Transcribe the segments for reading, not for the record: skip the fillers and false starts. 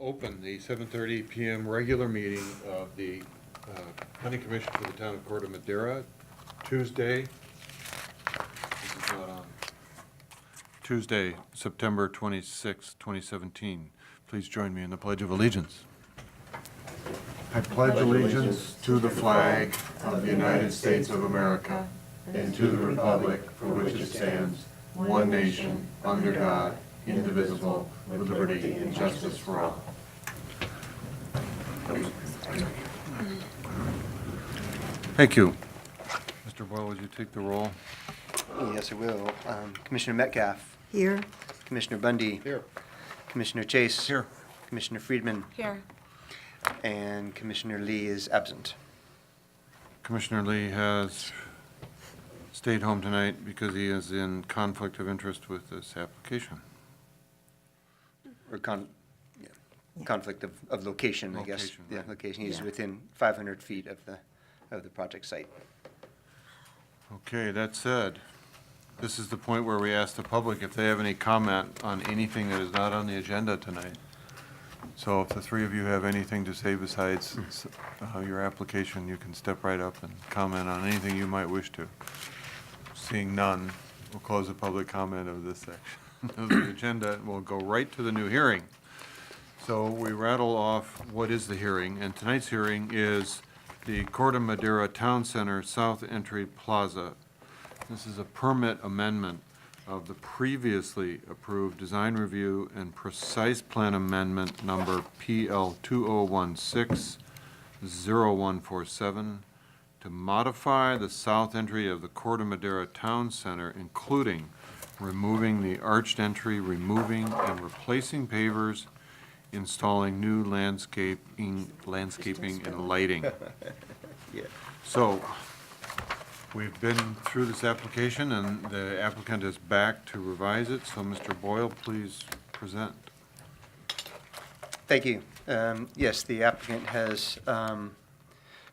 open the 7:30 PM regular meeting of the Planning Commission for the Town of Corte Madera, Tuesday. This is not on. Tuesday, September 26, 2017. Please join me in the Pledge of Allegiance. I pledge allegiance to the flag of the United States of America and to the republic for which it stands, one nation, under God, indivisible, with liberty and justice for all. Thank you. Mr. Boyle, would you take the roll? Yes, I will. Commissioner Metcalf. Here. Commissioner Bundy. Here. Commissioner Chase. Here. Commissioner Friedman. Here. And Commissioner Lee is absent. Commissioner Lee has stayed home tonight because he is in conflict of interest with this application. Or conflict of location, I guess. Location, Yeah, right. location. He's Yeah. within 500 feet of the project site. Okay, that said, this is the point where we ask the public if they have any comment on anything that is not on the agenda tonight. So if the three of you have anything to say besides your application, you can step right up and comment on anything you might wish to. Seeing none, we'll close the public comment of this section of the agenda, and we'll go right to the new hearing. So we rattle off what is the hearing, and tonight's hearing is the Corte Madera Town Center South Entry Plaza. This is a permit amendment of the previously approved design review and precise plan amendment number PL 2016-0147 to modify the south entry of the Corte Madera Town Center, including removing the arched entry, removing and replacing pavers, installing new landscaping and lighting. Yeah. So, we've been through this application, and the applicant is back to revise it, so Mr. Boyle, please present. Thank you. Yes, the applicant has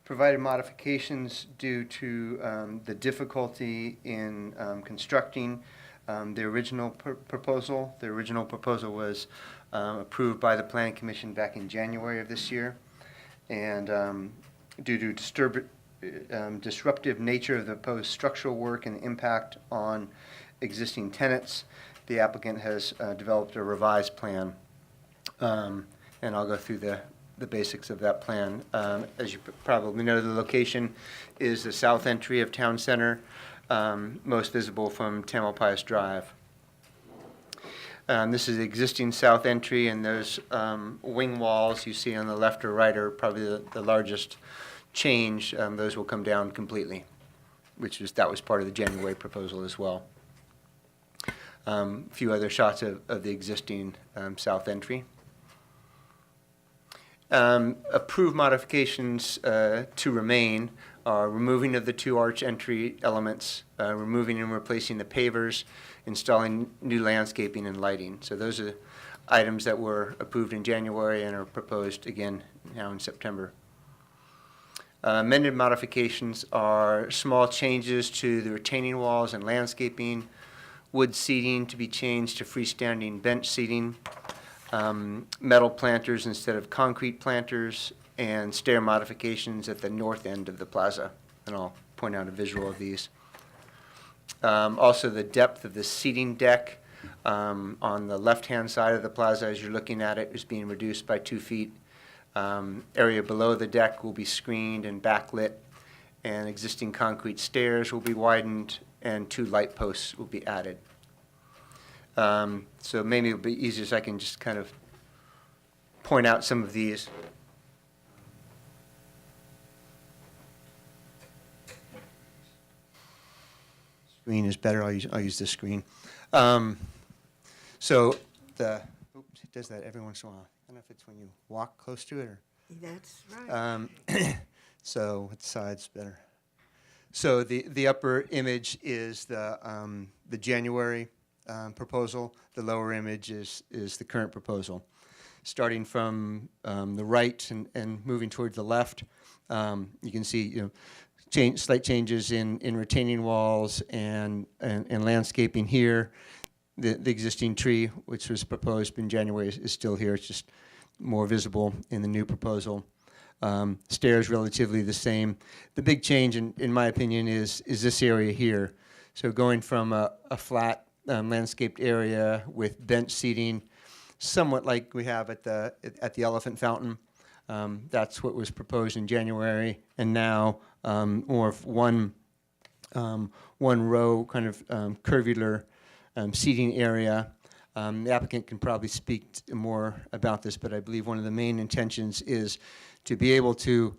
provided modifications due to the difficulty in constructing the original proposal. The original proposal was approved by the Planning Commission back in January of this year, and due to disruptive nature of the proposed structural work and the impact on existing tenants, the applicant has developed a revised plan. And I'll go through the basics of that plan. As you probably know, the location is the south entry of Town Center, most visible from Tamalpais Drive. This is the existing south entry, and those wing walls you see on the left or right are probably the largest change. Those will come down completely, that was part of the January proposal as well. A few other shots of the existing south entry. Approved modifications to remain are removing of the two arch entry elements, removing and replacing the pavers, installing new landscaping and lighting. So those are items that were approved in January and are proposed again now in September. Amended modifications are small changes to the retaining walls and landscaping, wood seating to be changed to freestanding bench seating, metal planters instead of concrete planters, and stair modifications at the north end of the plaza. And I'll point out a visual of these. Also, the depth of the seating deck on the left-hand side of the plaza as you're looking at it is being reduced by 2 feet. Area below the deck will be screened and backlit, and existing concrete stairs will be widened, and 2 light posts will be added. So maybe it'll be easier so I can just kind of point out some of these. Screen is better. I'll use this screen. So it does that every once in a while. I don't know if it's when you walk close to it or. That's right. So which side's better? So the upper image is the January proposal. The lower image is the current proposal. Starting from the right and moving towards the left, you can see slight changes in retaining walls and landscaping here. The existing tree, which was proposed in January, is still here. It's just more visible in the new proposal. Stairs relatively the same. The big change, in my opinion, is this area here. So going from a flat landscaped area with bench seating, somewhat like we have at the Elephant Fountain. That's what was proposed in January, and now more of one row kind of curvular seating area. The applicant can probably speak more about this, but I believe one of the main intentions is to be able to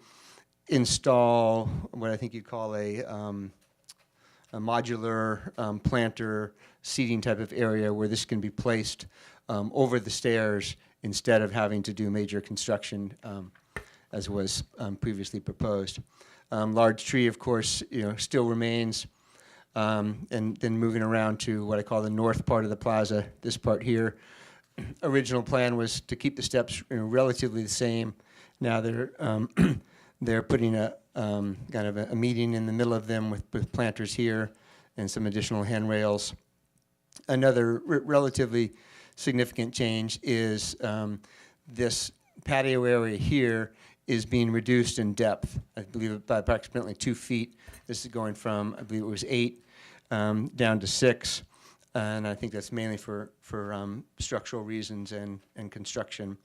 install what I think you'd call a modular planter seating type of area where this can be placed over the stairs instead of having to do major construction as was previously proposed. Large tree, of course, still remains. And then moving around to what I call the north part of the plaza, this part here. Original plan was to keep the steps relatively the same. Now they're putting a kind of a median in the middle of them with planters here and some additional handrails. Another relatively significant change is this patio area here is being reduced in depth, I believe by approximately 2 feet. This is going from, I believe it was 8 down to 6, and I think that's mainly for structural reasons and construction.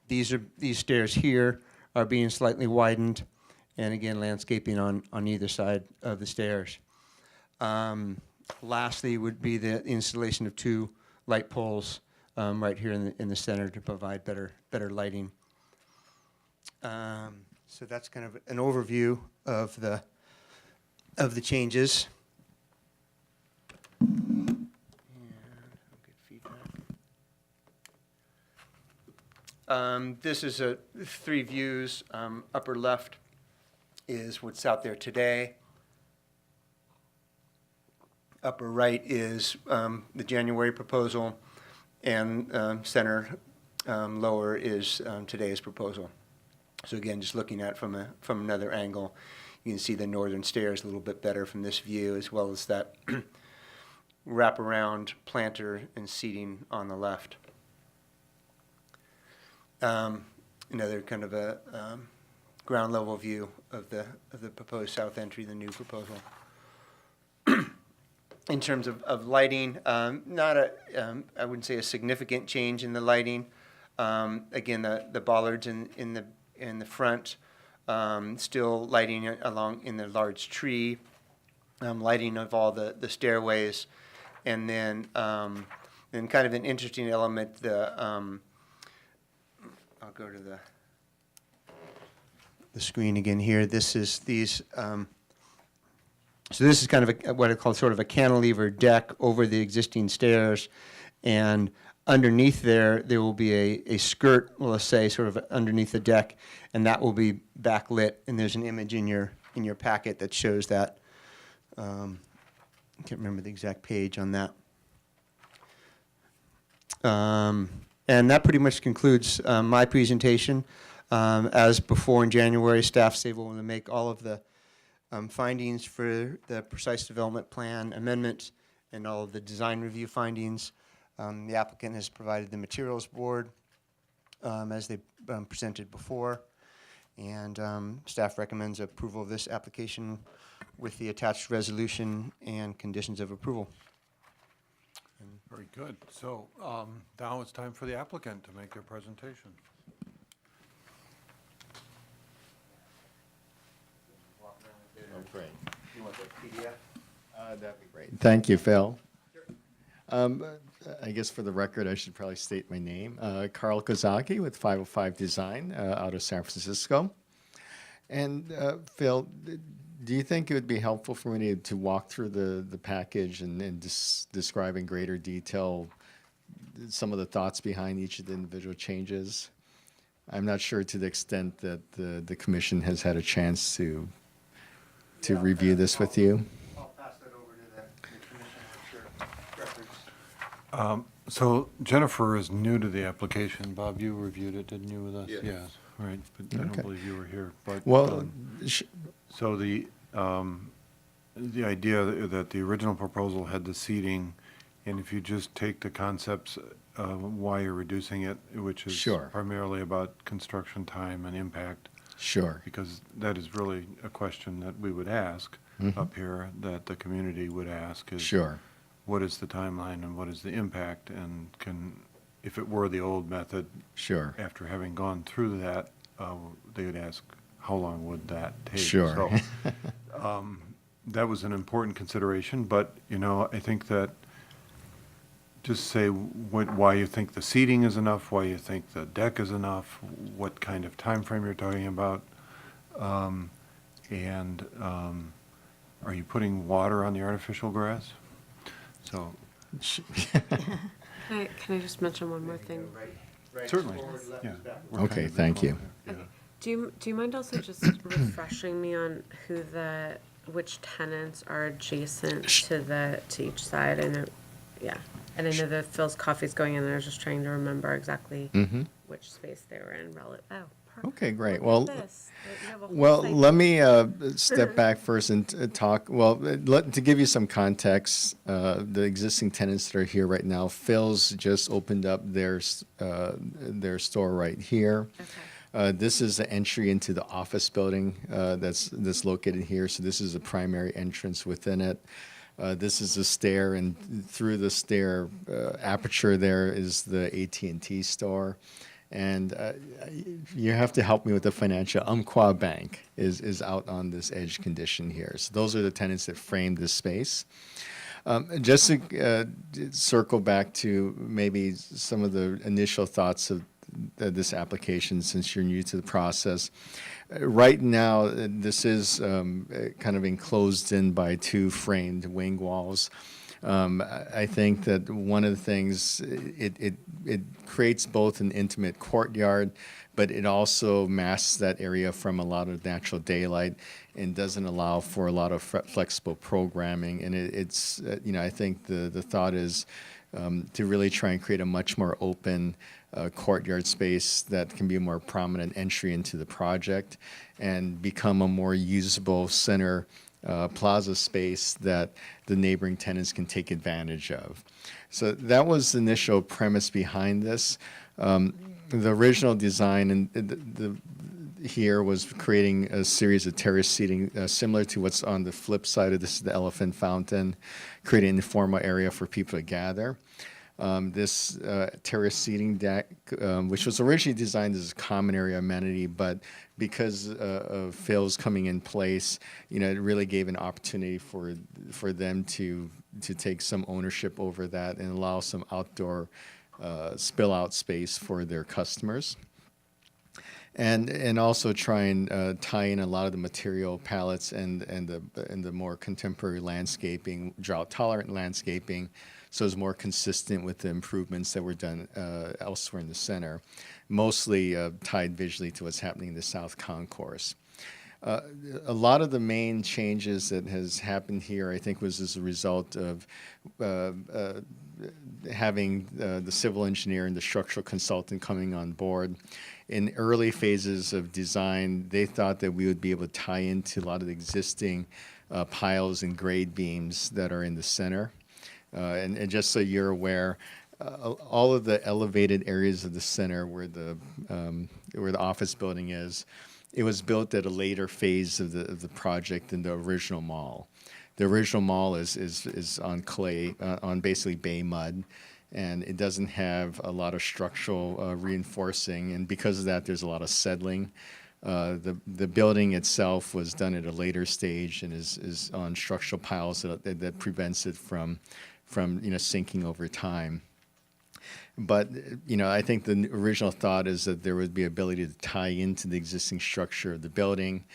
These stairs here are being slightly widened, and again, landscaping on either side of the stairs. Lastly would be the installation of 2 light poles right here in the center to provide better lighting. So that's kind of an overview of the changes. And good feedback. This is 3 views. Upper left is what's out there today. Upper right is the January proposal, and center lower is today's proposal. So again, just looking at it from another angle, you can see the northern stairs a little bit better from this view, as well as that wraparound planter and seating on the left. Another kind of a ground level view of the proposed south entry, the new proposal. In terms of lighting, not I wouldn't say a significant change in the lighting. Again, the bollards in the front, still lighting along in the large tree, lighting of all the stairways, and then kind of an interesting element. I'll go to the screen again here. This is these. So this is kind of what I call sort of a cantilever deck over the existing stairs, and underneath there will be a skirt, well, let's say, sort of underneath the deck, and that will be backlit. And there's an image in your packet that shows that. I can't remember the exact page on that. And that pretty much concludes my presentation. As before in January, staff is able to make all of the findings for the precise development plan amendment and all of the design review findings. The applicant has provided the materials board as they presented before, and staff recommends approval of this application with the attached resolution and conditions of approval. Very good. So now it's time for the applicant to make their presentation. Oh, great. You want the PDF? That'd be great. Thank you, Phil. I guess for the record, I should probably state my name. Carl Kozaki with 505 Design out of San Francisco. And Phil, do you think it would be helpful for me to walk through the package and describe in greater detail some of the thoughts behind each of the individual changes? I'm not sure to the extent that the commission has had a chance to review this with you. I'll pass that over to the commission for records. So Jennifer is new to the application. Bob, you reviewed it, didn't you, with us? Yes. Yes, right, but I Okay. don't believe you were here. But Well, so the idea that the original proposal had the seating, and if you just take the concepts why you're reducing it, which is Sure. primarily about construction time and impact, Sure. because that is really a question that we would ask up here, that the community would ask is, Sure. what is the timeline and what is the impact? And if it were the old method, Sure. after having gone through that, they would ask, how long would that take? Sure. So, that was an important consideration, but, I think that just say why you think the seating is enough, why you think the deck is enough, what kind of time frame you're talking about. And are you putting water on the artificial grass? So, Can I just mention one more thing? certainly, yeah. we're kind Okay, of thank you. involved there, yeah. Do you mind also just refreshing me on which tenants are adjacent to each side? I know, yeah. And I know that Phil's Coffee's going in there. I was just trying to remember exactly which space they were in relative. Oh, perfect. Okay, great. Look Well, at this. You have a whole Well, site. let me step back first and talk. Well, to give you some context, the existing tenants that are here right now, Phil's just opened up their store right here. Okay. This is the entry into the office building that's located here. So this is the primary entrance within it. This is the stair, and through the stair aperture there is the AT&T store. And you have to help me with the financial. Umpqua Bank is out on this edge condition here. So those are the tenants that framed this space. Just to circle back to maybe some of the initial thoughts of this application, since you're new to the process. Right now, this is kind of enclosed in by two framed wing walls. I think that one of the things, it creates both an intimate courtyard, but it also masks that area from a lot of natural daylight and doesn't allow for a lot of flexible programming. And it's I think the thought is to really try and create a much more open courtyard space that can be a more prominent entry into the project and become a more usable center plaza space that the neighboring tenants can take advantage of. So that was the initial premise behind this. The original design and here was creating a series of terrace seating similar to what's on the flip side of this, the elephant fountain, creating an informal area for people to gather. This terrace seating deck, which was originally designed as a common area amenity, but because of Phil's coming in place, it really gave an opportunity for them to take some ownership over that and allow some outdoor spill out space for their customers. And also try and tie in a lot of the material palettes and the more contemporary landscaping, drought tolerant landscaping, so it's more consistent with the improvements that were done elsewhere in the center, mostly tied visually to what's happening in the South Concourse. A lot of the main changes that has happened here, I think, was as a result of having the civil engineer and the structural consultant coming on board. In early phases of design, they thought that we would be able to tie into a lot of the existing piles and grade beams that are in the center. And just so you're aware, all of the elevated areas of the center where the office building is, it was built at a later phase of the project than the original mall. The original mall is on clay, on basically bay mud, and it doesn't have a lot of structural reinforcing, and because of that, there's a lot of settling. The building itself was done at a later stage and is on structural piles that prevents it from sinking over time. But I think the original thought is that there would be ability to tie into the existing structure of the building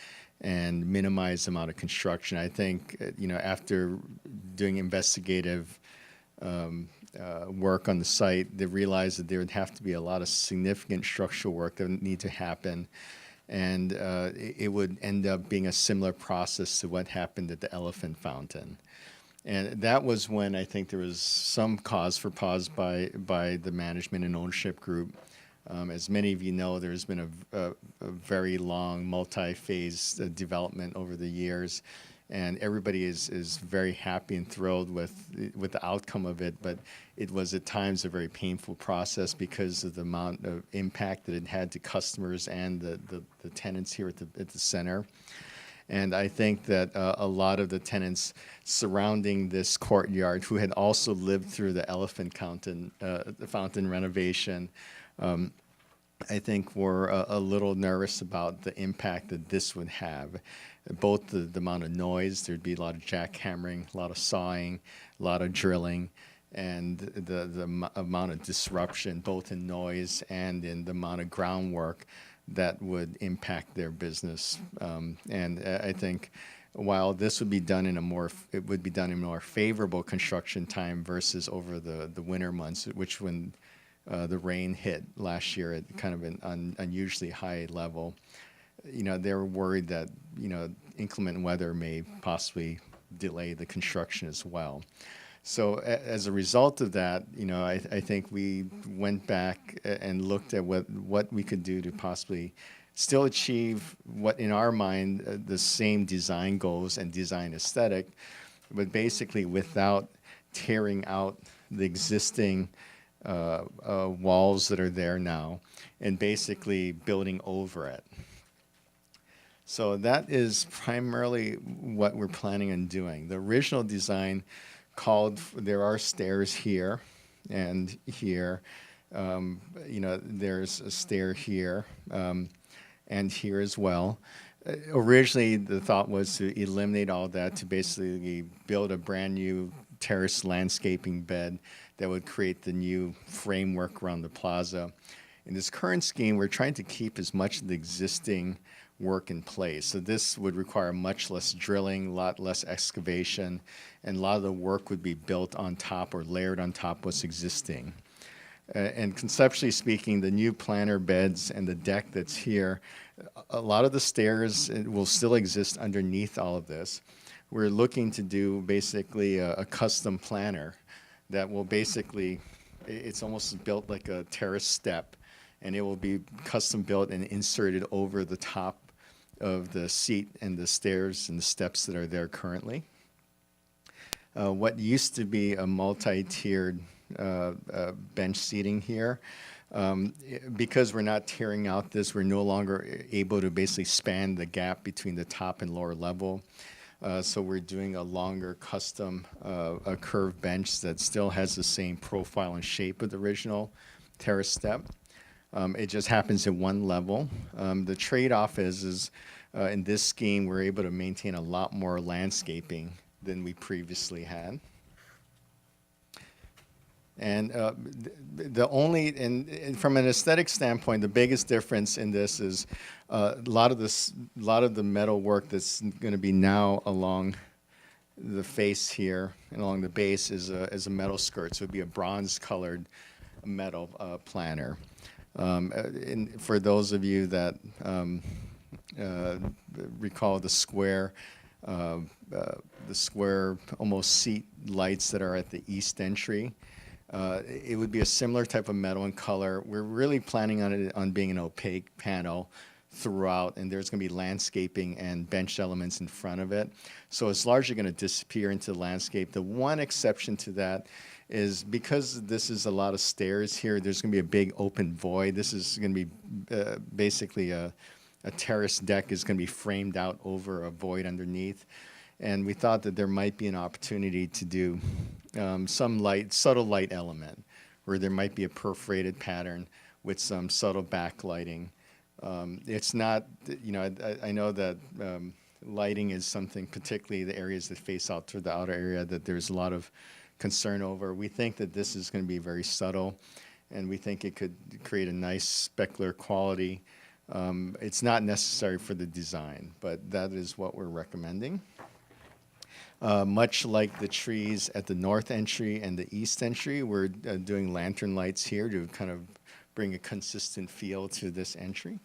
and minimize the amount of construction. I think after doing investigative work on the site, they realized that there would have to be a lot of significant structural work that would need to happen, and it would end up being a similar process to what happened at the elephant fountain. And that was when I think there was some cause for pause by the management and ownership group. As many of you know, there's been a very long multi-phase development over the years. and everybody is very happy and thrilled with the outcome of it. But it was at times a very painful process because of the amount of impact that it had to customers and the tenants here at the center. And I think that a lot of the tenants surrounding this courtyard, who had also lived through the the fountain renovation, I think were a little nervous about the impact that this would have. Both the amount of noise, there'd be a lot of jackhammering, a lot of sawing, a lot of drilling, and the amount of disruption, both in noise and in the amount of groundwork that would impact their business. And I think while this would be done in a more favorable construction time versus over the winter months, which when the rain hit last year at kind of an unusually high level, they were worried that, inclement weather may possibly delay the construction as well. So as a result of that, I think we went back and looked at what we could do to possibly still achieve what, in our mind, the same design goals and design aesthetic, but basically without tearing out the existing walls that are there now and basically building over it. So that is primarily what we're planning on doing. The original design there are stairs here and here. There's a stair here and here as well. Originally, the thought was to eliminate all that, to basically build a brand new terrace landscaping bed that would create the new framework around the plaza. In this current scheme, we're trying to keep as much of the existing work in place. So this would require much less drilling, a lot less excavation, and a lot of the work would be built on top or layered on top of what's existing. And conceptually speaking, the new planter beds and the deck that's here, a lot of the stairs will still exist underneath all of this. We're looking to do basically a custom planter that will basically, it's almost built like a terrace step, and it will be custom built and inserted over the top of the seat and the stairs and the steps that are there currently. What used to be a multi-tiered bench seating here, because we're not tearing out this, we're no longer able to basically span the gap between the top and lower level. So we're doing a longer custom a curved bench that still has the same profile and shape of the original terrace step. It just happens at one level. The trade-off is in this scheme, we're able to maintain a lot more landscaping than we previously had. And from an aesthetic standpoint, the biggest difference in this is a lot of the metal work that's going to be now along the face here and along the base is a metal skirt. So it'd be a bronze-colored metal planter. And for those of you that recall the square almost seat lights that are at the east entry, it would be a similar type of metal and color. We're really planning on it on being an opaque panel throughout, and there's going to be landscaping and bench elements in front of it. So it's largely going to disappear into the landscape. The one exception to that is because this is a lot of stairs here, there's going to be a big open void. This is going to be basically a terrace deck is going to be framed out over a void underneath. And we thought that there might be an opportunity to do some subtle light element, where there might be a perforated pattern with some subtle backlighting. It's not, I know that lighting is something, particularly the areas that face out to the outer area, that there's a lot of concern over. We think that this is going to be very subtle, and we think it could create a nice specular quality. It's not necessary for the design, but that is what we're recommending. Much like the trees at the north entry and the east entry, we're doing lantern lights here to kind of bring a consistent feel to this entry.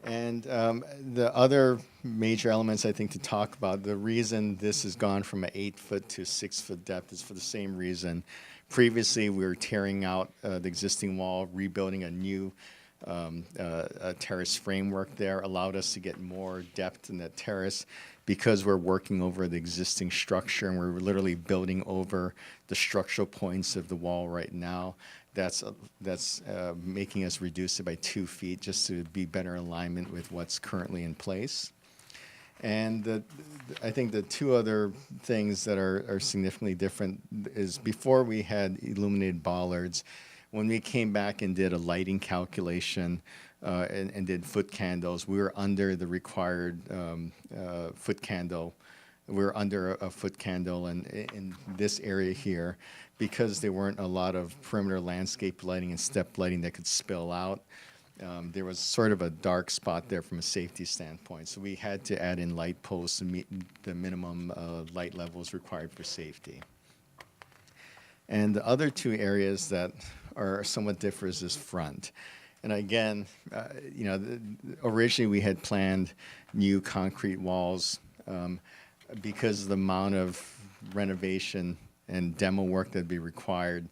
And the other major elements I think to talk about, the reason this has gone from an 8-foot to 6-foot depth is for the same reason. Previously, we were tearing out the existing wall, rebuilding a new a terrace framework there, allowed us to get more depth in that terrace because we're working over the existing structure and we're literally building over the structural points of the wall right now. That's making us reduce it by 2 feet just to be better alignment with what's currently in place. And I think the two other things that are significantly different is before we had illuminated bollards, when we came back and did a lighting calculation and did foot candles, we were under the required foot candle. We were under a foot candle in this area here because there weren't a lot of perimeter landscape lighting and step lighting that could spill out. There was sort of a dark spot there from a safety standpoint. So we had to add in light posts to meet the minimum light levels required for safety. And the other two areas that are somewhat different is this front. And again, originally we had planned new concrete walls because of the amount of renovation and demo work that'd be required.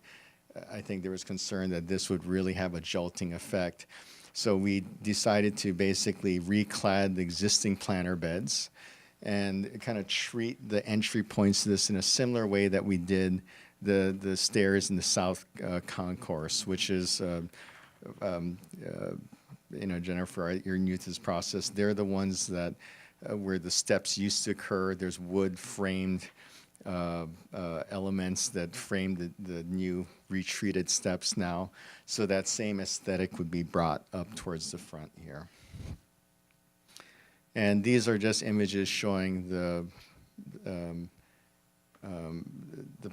I think there was concern that this would really have a jolting effect. So we decided to basically reclad the existing planter beds and kind of treat the entry points to this in a similar way that we did the stairs in the south concourse, which is, Jennifer, you're new to this process. They're the ones that where the steps used to occur. There's wood framed elements that frame the new retreated steps now. So that same aesthetic would be brought up towards the front here. And these are just images showing the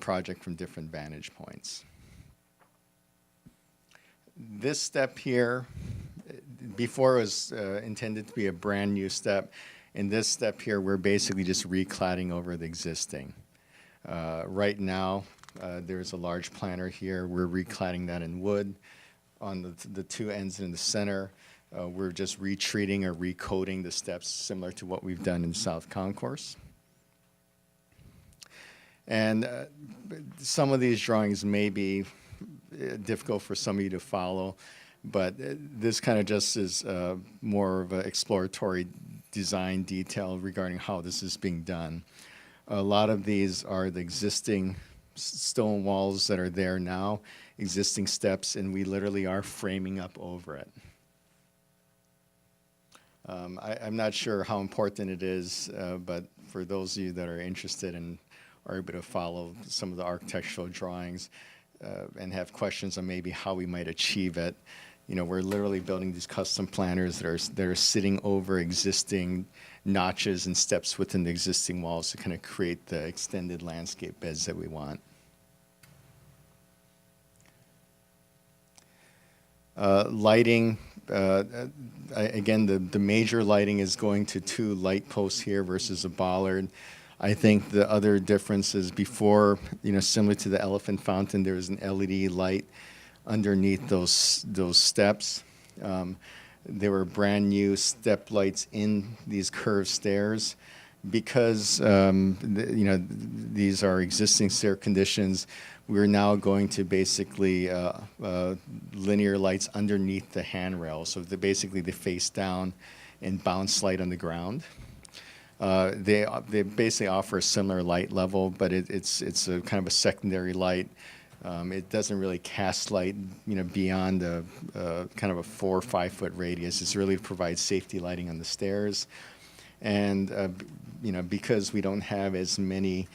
project from different vantage points. This step here, before it was intended to be a brand new step, in this step here, we're basically just recladding over the existing. Right now, there's a large planter here. We're recladding that in wood. On the two ends in the center, we're just retreating or recoating the steps similar to what we've done in South Concourse. And some of these drawings may be difficult for some of you to follow, but this kind of just is more of an exploratory design detail regarding how this is being done. A lot of these are the existing stone walls that are there now, existing steps, and we literally are framing up over it. I'm not sure how important it is, but for those of you that are interested and are able to follow some of the architectural drawings and have questions on maybe how we might achieve it, we're literally building these custom planters that are sitting over existing notches and steps within the existing walls to kind of create the extended landscape beds that we want. Lighting, again, the major lighting is going to 2 light posts here versus a bollard. I think the other difference is before, similar to the elephant fountain, there was an LED light underneath those steps. There were brand new step lights in these curved stairs. Because, these are existing stair conditions, we're now going to basically linear lights underneath the handrail. So they face down and bounce light on the ground. They basically offer a similar light level, but it's a kind of a secondary light. It doesn't really cast light, beyond a kind of a 4 or 5 foot radius. It's really to provide safety lighting on the stairs. And, because we don't have as many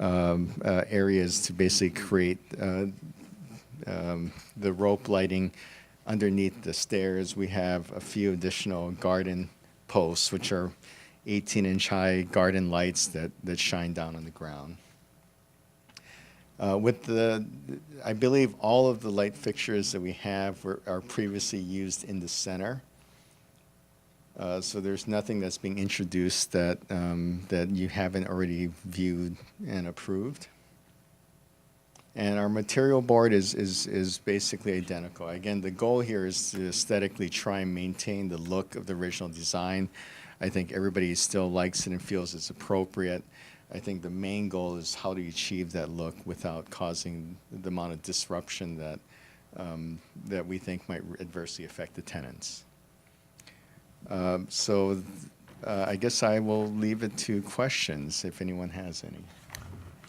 areas to basically create the rope lighting underneath the stairs, we have a few additional garden posts, which are 18-inch high garden lights that shine down on the ground. I believe all of the light fixtures that we have are previously used in the center. So there's nothing that's being introduced that you haven't already viewed and approved. And our material board is basically identical. Again, the goal here is to aesthetically try and maintain the look of the original design. I think everybody still likes it and feels it's appropriate. I think the main goal is how do you achieve that look without causing the amount of disruption that that we think might adversely affect the tenants. So I guess I will leave it to questions if anyone has any.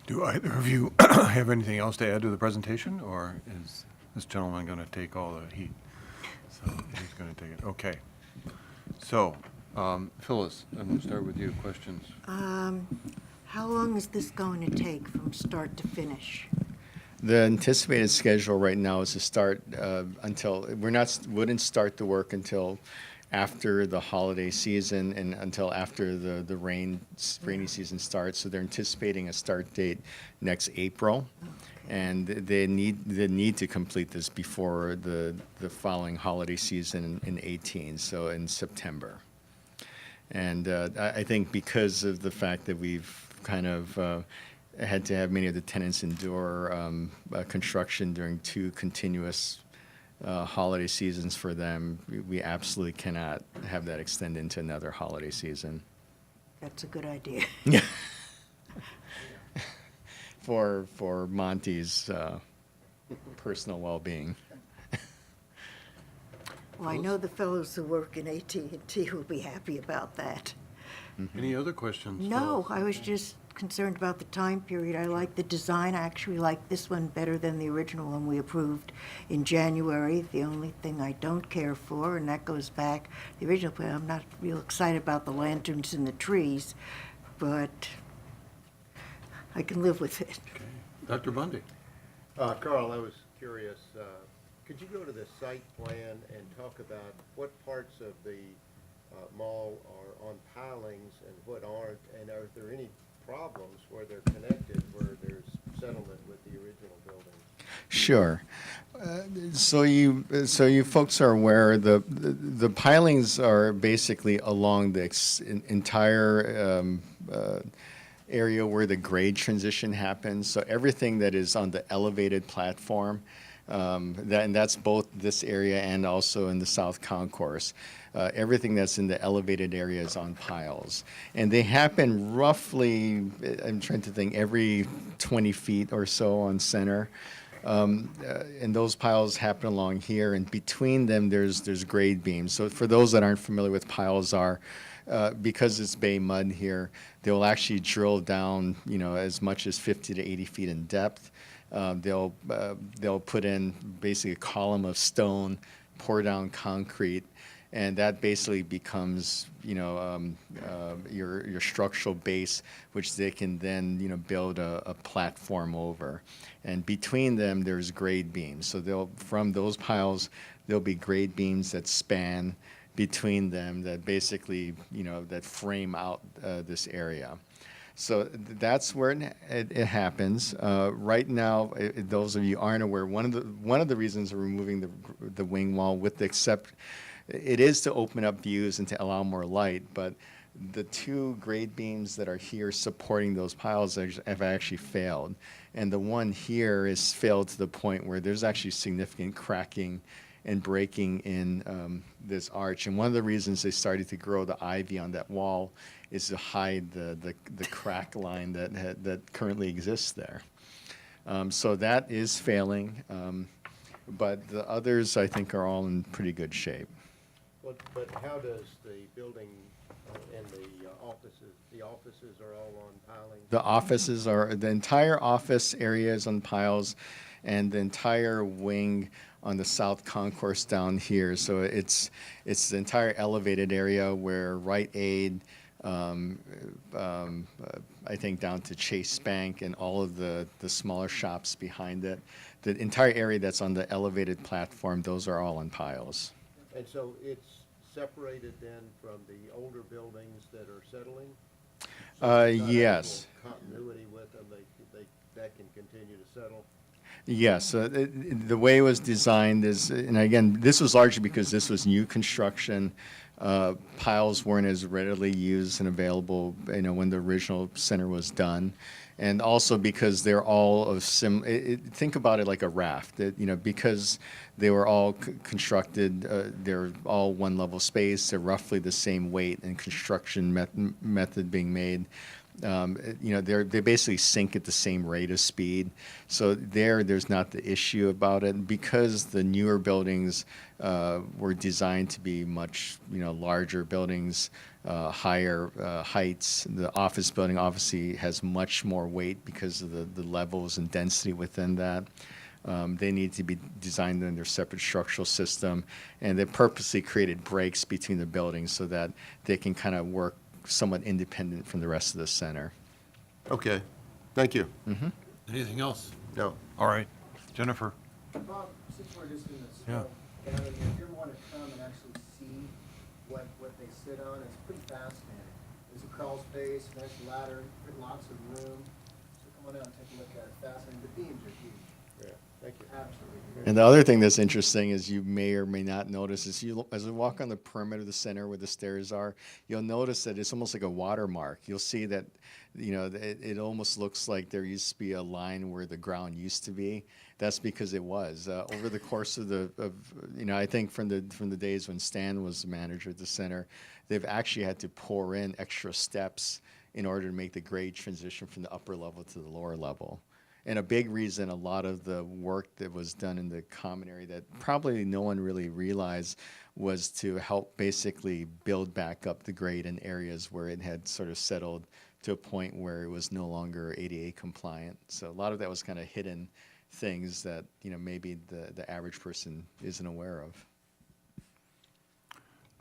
Do either of you have anything else to add to the presentation, or is this gentleman going to take all the heat? So he's going to take it. Okay. So, Phyllis, I'm going to start with you. Questions? How long is this going to take from start to finish? The anticipated schedule right now is to start wouldn't start the work until after the holiday season and until after the rainy season starts. So they're anticipating a start date next April. And they need to complete this before the following holiday season in 18, so in September. And I think because of the fact that we've kind of had to have many of the tenants endure construction during 2 continuous holiday seasons for them, we absolutely cannot have that extend into another holiday season. That's a good idea. For Monty's personal well-being. Well, I know the fellows who work in AT&T will be happy about that. Any other questions? No, Phyllis? I was just concerned about the time period. I like the design. I actually like this one better than the original one we approved in January. The only thing I don't care for, and that goes back, the original plan, I'm not real excited about the lanterns and the trees, but I can live with it. Okay. Dr. Bundy? Carl, I was curious, could you go to the site plan and talk about what parts of the mall are on pilings and what aren't, and are there any problems where they're connected, where there's settlement with the original building? Sure. So you folks are aware the pilings are basically along the entire area where the grade transition happens. So everything that is on the elevated platform, and that's both this area and also in the South Concourse. Everything that's in the elevated area is on piles. And they happen roughly, I'm trying to think, every 20 feet or so on center. And those piles happen along here, and between them there's grade beams. So for those that aren't familiar with piles because it's bay mud here, they will actually drill down, as much as 50 to 80 feet in depth. They'll put in basically a column of stone, pour down concrete, and that basically becomes, your structural base, which they can then, build a platform over. And between them, there's grade beams. So from those piles, there'll be grade beams that span between them that basically, that frame out this area. So that's where it happens. Right now, those of you aren't aware, one of the reasons we're removing the wing wall it is to open up views and to allow more light, but the 2 grade beams that are here supporting those piles have actually failed. And the one here is failed to the point where there's actually significant cracking and breaking in this arch. And one of the reasons they started to grow the ivy on that wall is to hide the crack line that currently exists there. So that is failing, but the others I think are all in pretty good shape. But how does the building and the offices are all on pilings? The entire office area is on piles, and the entire wing on the South Concourse down here. So it's the entire elevated area where Rite Aid, I think down to Chase Bank and all of the smaller shops behind it. The entire area that's on the elevated platform, those are all on piles. And so it's separated then from the older buildings that are settling? So there's not Yes. actual continuity with them, that can continue to settle? Yes, the way it was designed is, and again, this was largely because this was new construction. Piles weren't as readily used and available, when the original center was done. And also because they're all of think about it like a raft. Because they were all constructed, they're all one level space, they're roughly the same weight and construction method being made. They basically sync at the same rate of speed. So there's not the issue about it. Because the newer buildings were designed to be much, larger buildings, higher heights. The office building obviously has much more weight because of the levels and density within that. They need to be designed in their separate structural system, and they purposely created breaks between the buildings so that they can kind of work somewhat independent from the rest of the center. Okay, thank you. Anything else? No. All right. Jennifer? Bob, since we're just in this Yeah. gathering, if you ever want to come and actually see what they sit on, it's pretty fascinating. There's a crawl space, nice ladder, lots of room. So come on out and take a look at it. Fascinating. The beams are huge. Yeah, thank you. Absolutely. And the other thing that's interesting is you may or may not notice is as you walk on the perimeter of the center where the stairs are, you'll notice that it's almost like a watermark. You'll see that, it almost looks like there used to be a line where the ground used to be. That's because it was over the course of I think from the days when Stan was the manager at the center, they've actually had to pour in extra steps in order to make the grade transition from the upper level to the lower level. And a big reason, a lot of the work that was done in the common area that probably no one really realized was to help basically build back up the grade in areas where it had sort of settled to a point where it was no longer ADA compliant. So a lot of that was kind of hidden things that, maybe the average person isn't aware of.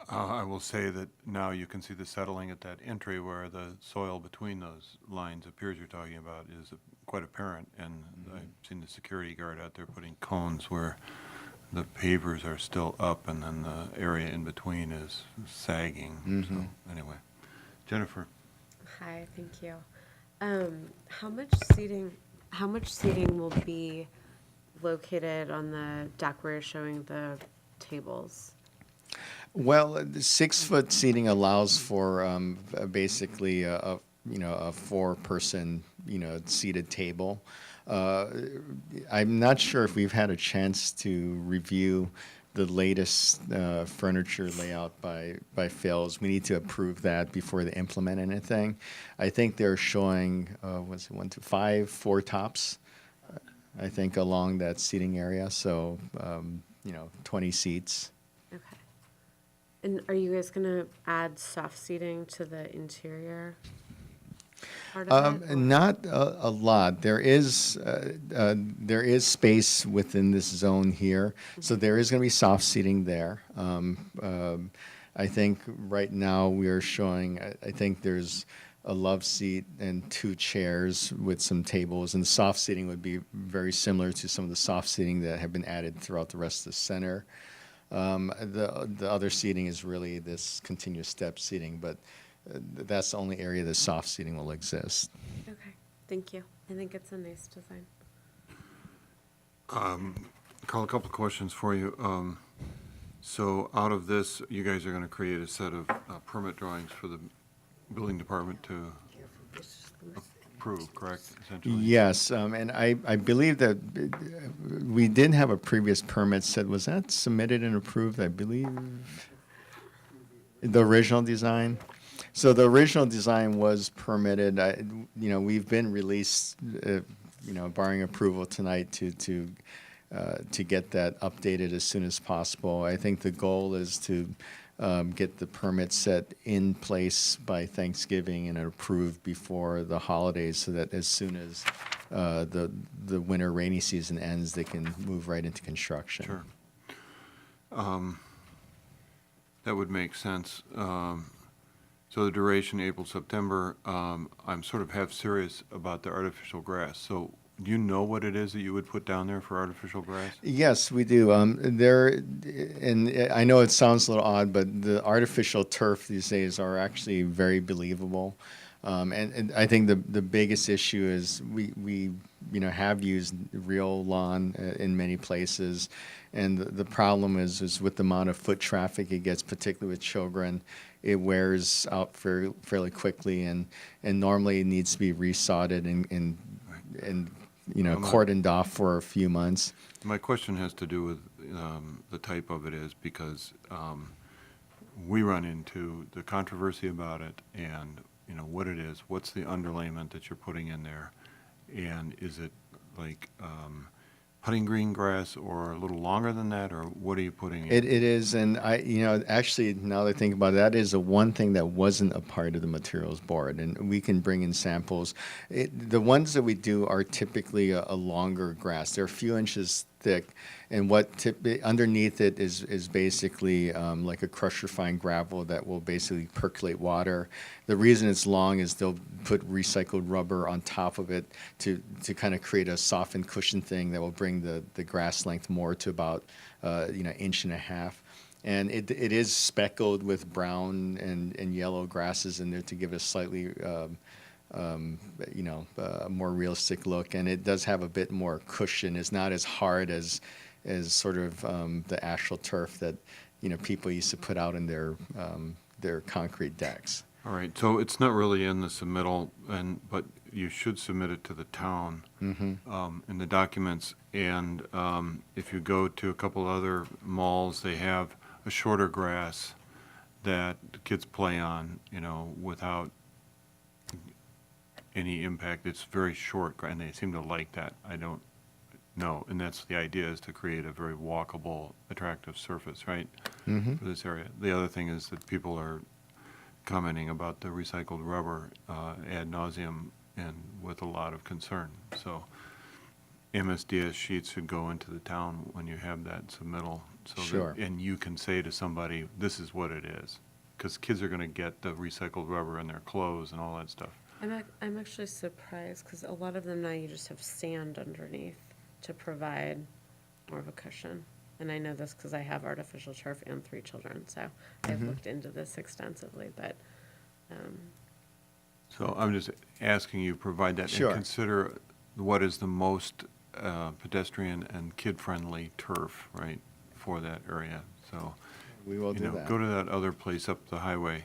I will say that now you can see the settling at that entry where the soil between those lines appears you're talking about is quite apparent. And I've seen the security guard out there putting cones where the pavers are still up and then the area in between is sagging. So anyway, Jennifer. Hi, thank you. How much seating will be located on the deck where you're showing the tables? Well, the 6-foot seating allows for basically a 4-person seated table. I'm not sure if we've had a chance to review the latest furniture layout by Phil's. We need to approve that before they implement anything. I think they're showing 4 tops, I think, along that seating area. So 20 seats. Okay. And are you guys gonna add soft seating to the interior part of it? or- Not a lot. There is space within this zone here, so there is going to be soft seating there. I think right now we are showing. I think there's a love seat and 2 chairs with some tables, and the soft seating would be very similar to some of the soft seating that have been added throughout the rest of the center. The other seating is really this continuous step seating, but that's the only area that soft seating will exist. Okay, thank you. I think it's a nice design. Carl, a couple of questions for you. So out of this, you guys are going to create a set of permit drawings for the building department to approve, correct, essentially? Yes, and I believe that we did have a previous permit said, was that submitted and approved, I believe? The original design? So the original design was permitted. We've been released, barring approval tonight to get that updated as soon as possible. I think the goal is to get the permit set in place by Thanksgiving and approved before the holidays, so that as soon as the winter rainy season ends, they can move right into construction. Sure. That would make sense. So the duration, April, September, I'm sort of half serious about the artificial grass. So do you know what it is that you would put down there for artificial grass? Yes, we do. And I know it sounds a little odd, but the artificial turf these days are actually very believable. And I think the biggest issue is we have used real lawn in many places, and the problem is with the amount of foot traffic it gets, particularly with children, it wears out fairly quickly, and normally it needs to be resodded and cordoned off for a few months. My question has to do with the type of it is because we run into the controversy about it, and you know, what it is, what's the underlayment that you're putting in there, and is it like putting green grass or a little longer than that, or what are you putting in? It is, and actually, now that I think about it, that is the one thing that wasn't a part of the materials board, and we can bring in samples. The ones that we do are typically a longer grass. They're a few inches thick, and underneath it is basically like a crushed refined gravel that will basically percolate water. The reason it's long is they'll put recycled rubber on top of it to kind of create a softened cushion thing that will bring the grass length more to about inch and a half. And it is speckled with brown and yellow grasses in there to give it a slightly a more realistic look, and it does have a bit more cushion. It's not as hard as sort of the actual turf that people used to put out in their concrete decks. All right, so it's not really in the submittal, but you should submit it to the town in the documents. And if you go to a couple other malls, they have a shorter grass that the kids play on, without any impact. It's very short, and they seem to like that. I don't know, and that's the idea, is to create a very walkable, attractive surface, right, for this area. The other thing is that people are commenting about the recycled rubber ad nauseum and with a lot of concern. So MSDS sheets should go into the town when you have that submittal. So Sure. And you can say to somebody, this is what it is. Because kids are going to get the recycled rubber in their clothes and all that stuff. I'm actually surprised, because a lot of them now you just have sand underneath to provide more of a cushion. And I know this because I have artificial turf and 3 children, so I've looked into this extensively, but. So I'm just asking you, provide that. Sure. And consider what is the most pedestrian and kid-friendly turf, right, for that area. So, We will do that. go to that other place up the highway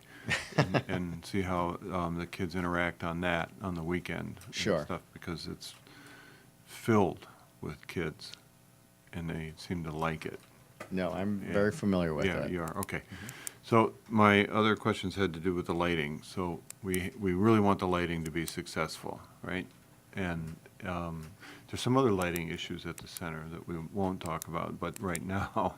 and see how the kids interact on that on the weekend. and Sure. Stuff, because it's filled with kids, and they seem to like it. No, I'm Yeah. very familiar with Yeah, that. you are, okay. So my other questions had to do with the lighting. So we really want the lighting to be successful, right? And there's some other lighting issues at the center that we won't talk about, but right now,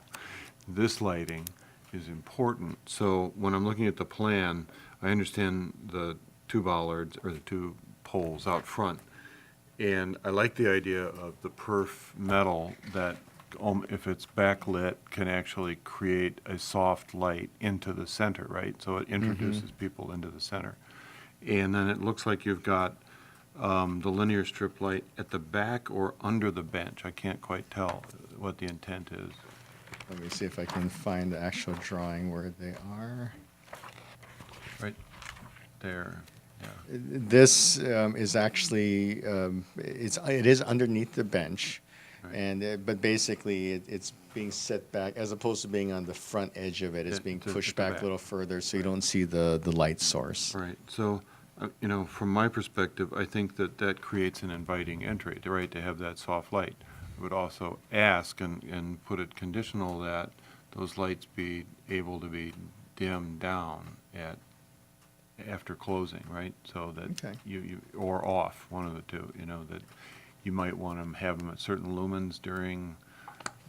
this lighting is important. So when I'm looking at the plan, I understand the 2 bollards, or the 2 poles out front. And I like the idea of the perf metal that, if it's backlit, can actually create a soft light into the center, right? So it introduces people into the center. And then it looks like you've got the linear strip light at the back or under the bench. I can't quite tell what the intent is. Let me see if I can find the actual drawing where they are. Right there, yeah. This is actually, it is underneath the bench, Right. and but basically it's being set back, as opposed to being on the front edge of it, it's being To pushed the back back. a little further so you don't see the light source. Right, so, from my perspective, I think that creates an inviting entry, right, to have that soft light. I would also ask and put it conditional that those lights be able to be dimmed down after closing, right? So that Okay. or off, one of the two, that you might want to have them at certain lumens during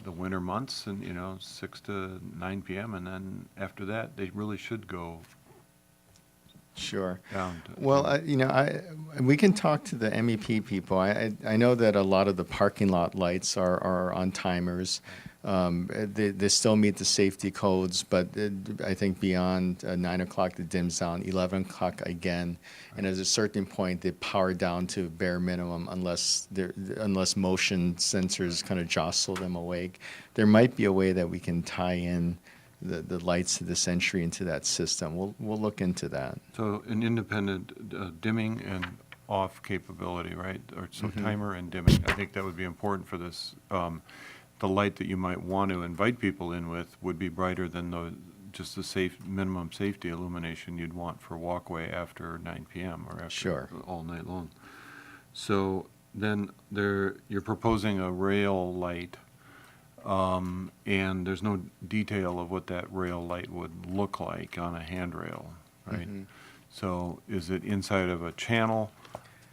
the winter months and, 6 to 9 p.m. And then after that, they really should go Sure. down to. Well, we can talk to the MEP people. I know that a lot of the parking lot lights are on timers. They still meet the safety codes, but I think beyond 9 o'clock it dims down, 11 o'clock again, and at a certain point they power down to bare minimum unless motion sensors kind of jostle them awake. There might be a way that we can tie in the lights to this entry into that system. We'll look into that. So an independent dimming and off capability, right? Or so timer and dimming. I think that would be important for this. The light that you might want to invite people in with would be brighter than just the minimum safety illumination you'd want for walkway after 9 p.m. or after Sure. all night long. So then you're proposing a rail light. And there's no detail of what that rail light would look like on a handrail, right? So is it inside of a channel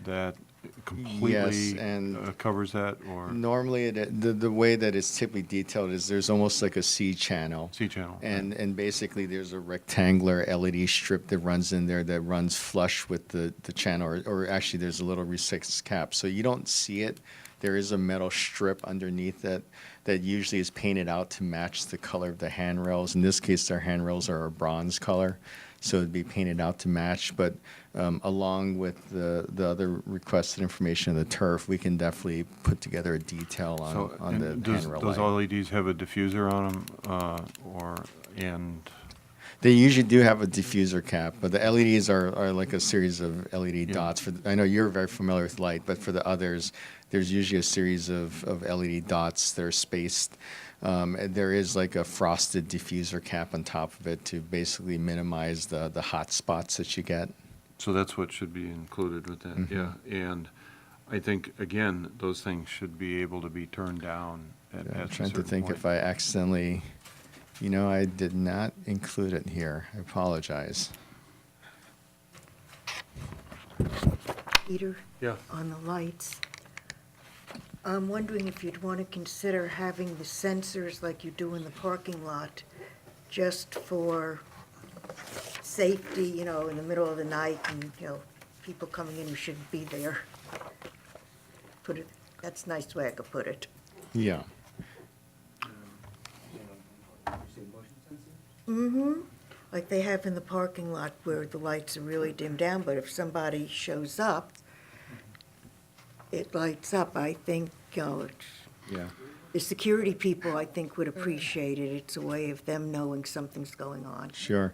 that completely and- covers that, or Normally, the way that it's typically detailed is there's almost like a C channel. C-channel? And basically, there's a rectangular LED strip that runs in there that runs flush with the channel, or actually, there's a little recessed cap. So you don't see it. There is a metal strip underneath that usually is painted out to match the color of the handrails. In this case, our handrails are a bronze color, so it'd be painted out to match. But along with the other requested information of the turf, we can definitely put together a detail So, on the and handrail those light. LEDs have a diffuser on them, and They usually do have a diffuser cap, but the LEDs are like a series of LED Yeah. dots. I know you're very familiar with light, but for the others, there's usually a series of LED dots that are spaced. And there is like a frosted diffuser cap on top of it to basically minimize the hot spots that you get. so that's what should be included with that, Mm-hmm. yeah. And I think, again, those things should be able to be turned down at I'm a trying to certain think point. if I accidentally, I did not include it here. I apologize. Peter, Yeah. on the lights, I'm wondering if you'd want to consider having the sensors like you do in the parking lot, just for safety, in the middle of the night and, people coming in who shouldn't be there. That's a nice way I could put it. Yeah. Mm-hmm. Like they have in the parking lot where the lights are really dimmed down, but if somebody shows up, it lights up. I think, Yeah. the security people, I think, would appreciate it. It's a way of them knowing something's going on. Sure.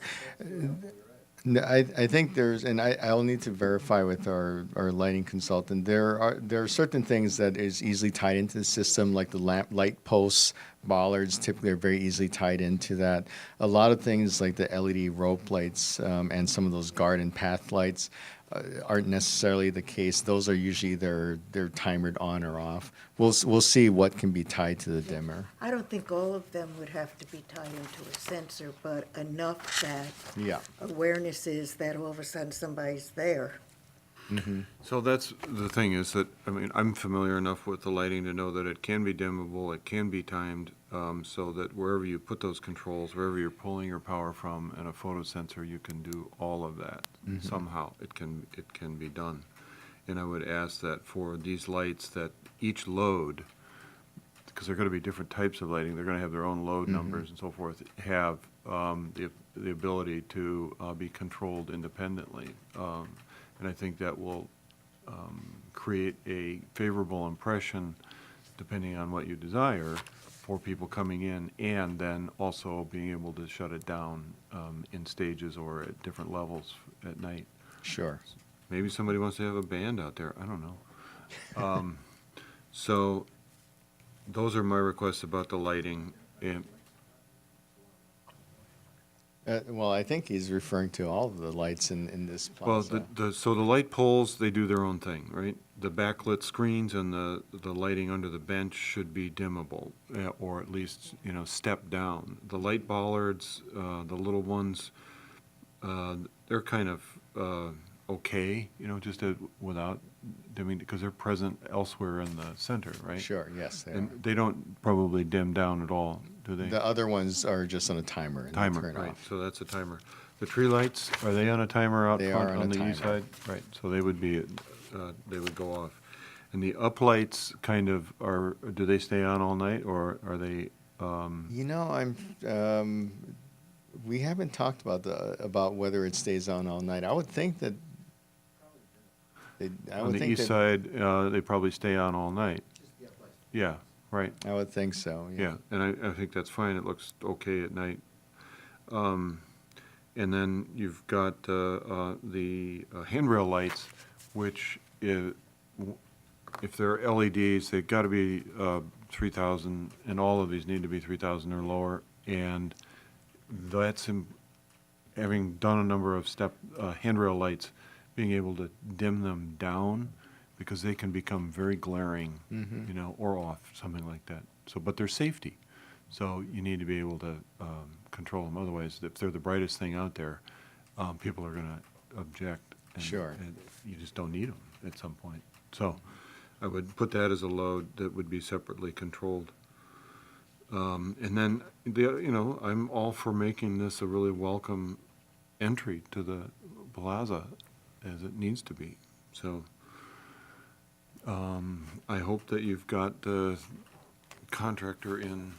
No, I think there's, and I'll need to verify with our lighting consultant. There are certain things that is easily tied into the system, like the light posts, bollards typically are very easily tied into that. A lot of things like the LED rope lights and some of those garden path lights aren't necessarily the case. Those are usually they're timered on or off. We'll see what can be tied to the dimmer. I don't think all of them would have to be tied into a sensor, but enough that Yeah. awareness is that all of a sudden somebody's there. So that's the thing is that, I mean, I'm familiar enough with the lighting to know that it can be dimmable, it can be timed, so that wherever you put those controls, wherever you're pulling your power from and a photo sensor, you can do all of that. Somehow, it can be done. And I would ask that for these lights, that each load, because they're gonna be different types of lighting, they're gonna have their own load numbers and so forth, have the ability to be controlled independently. And I think that will create a favorable impression, depending on what you desire, for people coming in, and then also being able to shut it down in stages or at different levels at night. Sure. Maybe somebody wants to have a band out there, I don't know. So, those are my requests about the lighting. And Well, I think he's referring to all of the lights in this well, plaza. so the light poles, they do their own thing, right? The backlit screens and the lighting under the bench should be dimmable, or at least, step down. The light bollards, the little ones, they're kind of okay, just without dimming, because they're present elsewhere in the center, right? Sure, yes, they are. And they don't probably dim down at all, do they? The other ones are just on a timer and they Timer, turn right, off. so that's a timer. The tree lights, are they on a timer out They front are on on a the east timer. side? Right, so they would be, they would go off. And the uplights kind of do they stay on all night, or are they, We haven't talked about whether it stays on all night. I would think that. on the east side, they probably stay on all night? Just the uplights. Yeah, right, I would think so. yeah, and I think that's fine, it looks okay at night. And then you've got the handrail lights, which if they're LEDs, they've got to be 3,000, and all of these need to be 3,000 or lower. And that's, having done a number of handrail lights, being able to dim them down, because they can become very glaring, or off, something like that. So, but they're safety. So you need to be able to control them. Otherwise, if they're the brightest thing out there, people are going to object. and- Sure. and you just don't need them at some point. So I would put that as a load that would be separately controlled. And then, I'm all for making this a really welcome entry to the plaza, as it needs to be. So I hope that you've got the contractor in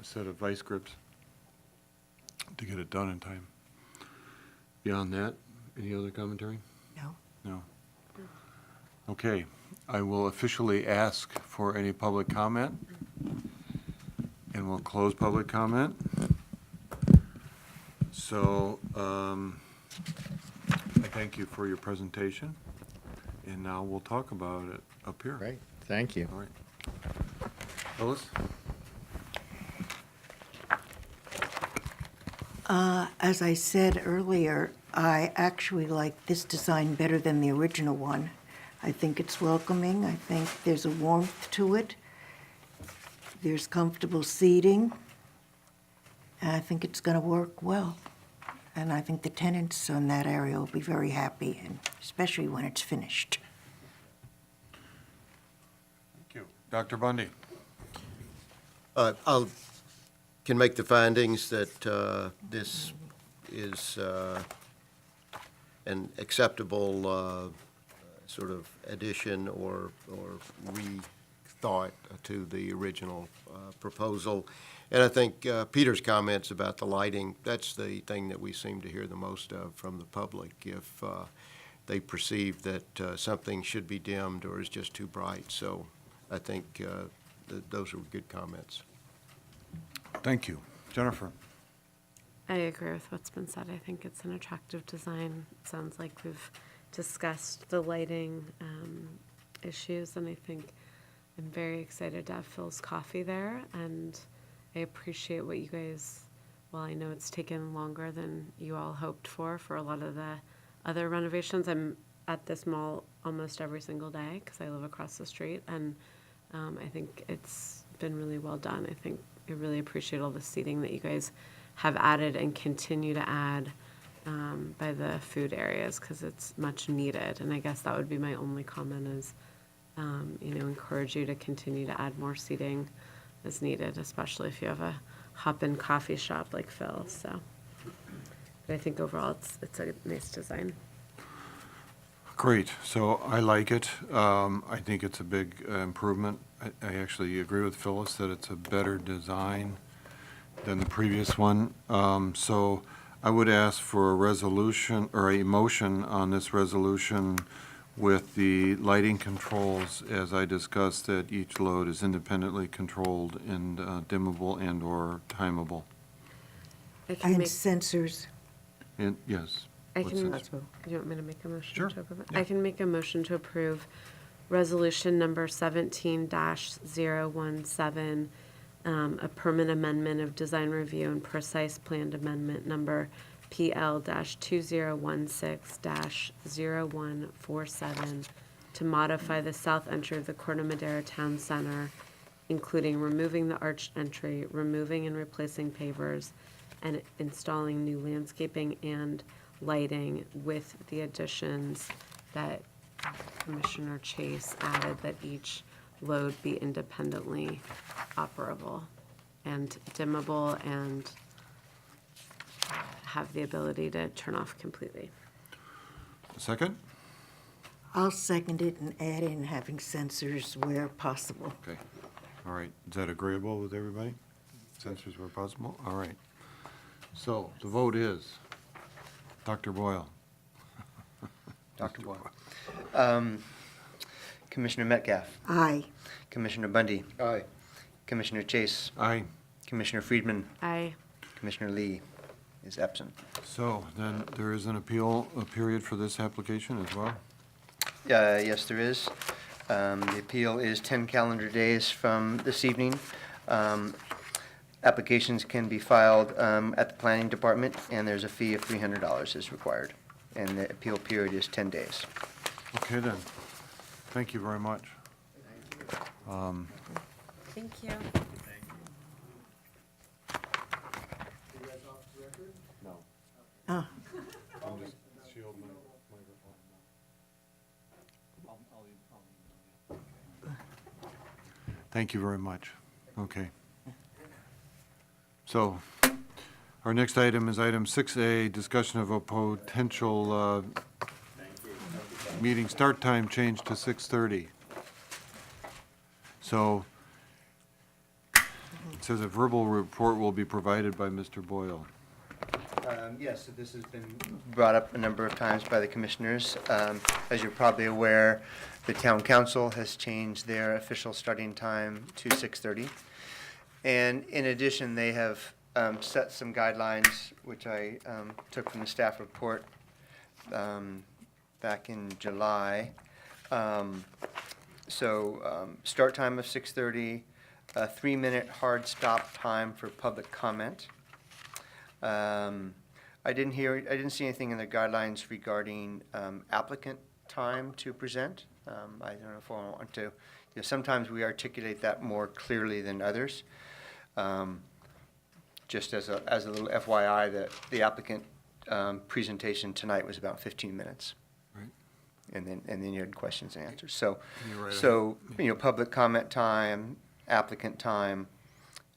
a set of vice grips to get it done in time. Beyond that, any other commentary? No? No. Okay, I will officially ask for any public comment, and we'll close public comment. So, I thank you for your presentation, and now we'll talk about it up here. Great, thank you. All right. Phyllis? As I said earlier, I actually like this design better than the original one. I think it's welcoming. I think there's a warmth to it. There's comfortable seating. And I think it's going to work well. And I think the tenants in that area will be very happy, and especially when it's finished. Thank you. Dr. Bundy? I'll, can make the findings that this is an acceptable sort of addition or rethought to the original proposal. And I think Peter's comments about the lighting, that's the thing that we seem to hear the most of from the public. If they perceive that something should be dimmed or is just too bright. So I think those are good comments. Thank you. Jennifer? I agree with what's been said. I think it's an attractive design. It sounds like we've discussed the lighting issues, and I think I'm very excited to have Phil's Coffee there, and I appreciate what you guys, well, I know it's taken longer than you all hoped for a lot of the other renovations. I'm at this mall almost every single day because I live across the street, and I think it's been really well done. I think I really appreciate all the seating that you guys have added and continue to add by the food areas, because it's much needed. And I guess that would be my only comment is, encourage you to continue to add more seating as needed, especially if you have a hop-in coffee shop like Phil. So, but I think overall it's a nice design. Great. So I like it. I think it's a big improvement. I actually agree with Phyllis that it's a better design than the previous one. So I would ask for a resolution or a motion on this resolution with the lighting controls, as I discussed, that each load is independently controlled and dimmable and/or timeable. I can And make, sensors. And, yes. I What's can, that? do you want me to make a motion Sure, to approve it? yeah. I can make a motion to approve resolution number 17-017, a permanent amendment of design review and precise planned amendment number PL-2016-0147 to modify the south entry of the Corte Madera Town Center, including removing the arched entry, removing and replacing pavers, and installing new landscaping and lighting with the additions that Commissioner Chase added, that each load be independently operable and dimmable and have the ability to turn off completely. Second? I'll second it and add in having sensors where possible. Okay. All right. Is that agreeable with everybody? Sensors where possible? All right. So the vote is Dr. Boyle. Dr. Boyle. Commissioner Metcalf, Aye. Commissioner Bundy, Aye. Commissioner Chase, Aye. Commissioner Friedman, Aye. Commissioner Lee is absent. So then there is an appeal period for this application as well? Yes, there is. The appeal is 10 calendar days from this evening. Applications can be filed at the planning department, and there's a fee of $300 is required. And the appeal period is 10 days. Okay then. Thank you very much. Thank you. You guys off the record? Ah, Thank you very much. Okay. So, our next item is item 6A, discussion of a potential meeting start time change to 6:30. So, it says a verbal report will be provided by Mr. Boyle. Yes, so this has been brought up a number of times by the commissioners. As you're probably aware, the town council has changed their official starting time to 6:30. And in addition, they have set some guidelines, which I took from the staff report back in July. Start time of 6:30, a 3-minute hard stop time for public comment. I didn't see anything in the guidelines regarding applicant time to present. I don't know if I want to, sometimes we articulate that more clearly than others. Just as a little FYI, that the applicant presentation tonight was about 15 minutes. Right. And then you had questions and answers. So, You're right. public comment time, applicant time,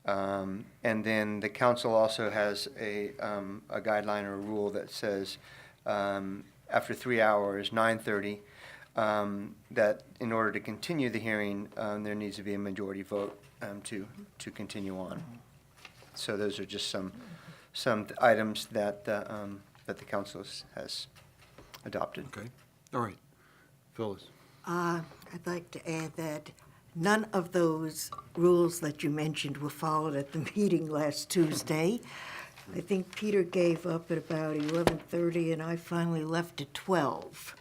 and then the council also has a guideline or a rule that says after 3 hours, 9:30, that in order to continue the hearing, there needs to be a majority vote to continue on. So those are just some items that the council has adopted. Okay, all right. Phyllis? I'd like to add that none of those rules that you mentioned were followed at the meeting last Tuesday. I think Peter gave up at about 11:30, and I finally left at 12.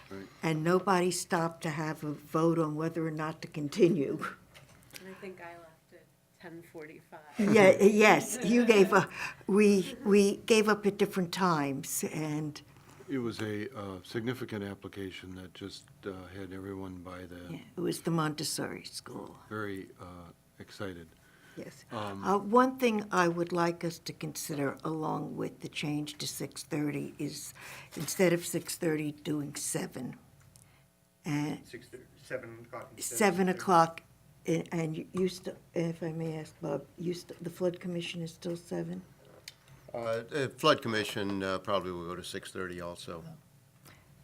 Right. And nobody stopped to have a vote on whether or not to continue. And I think I left at 10:45. Yeah, yes, you gave up, we gave up at different times, and It was a significant application that just had everyone by the, yeah, it was the Montessori school. very excited. Yes. One thing I would like us to consider along with the change to 6:30 is instead of 6:30, doing 7. And 7 o'clock. 7 o'clock, and you still, if I may ask Bob, the flood commission is still 7? Flood Commission probably will go to 6:30 also.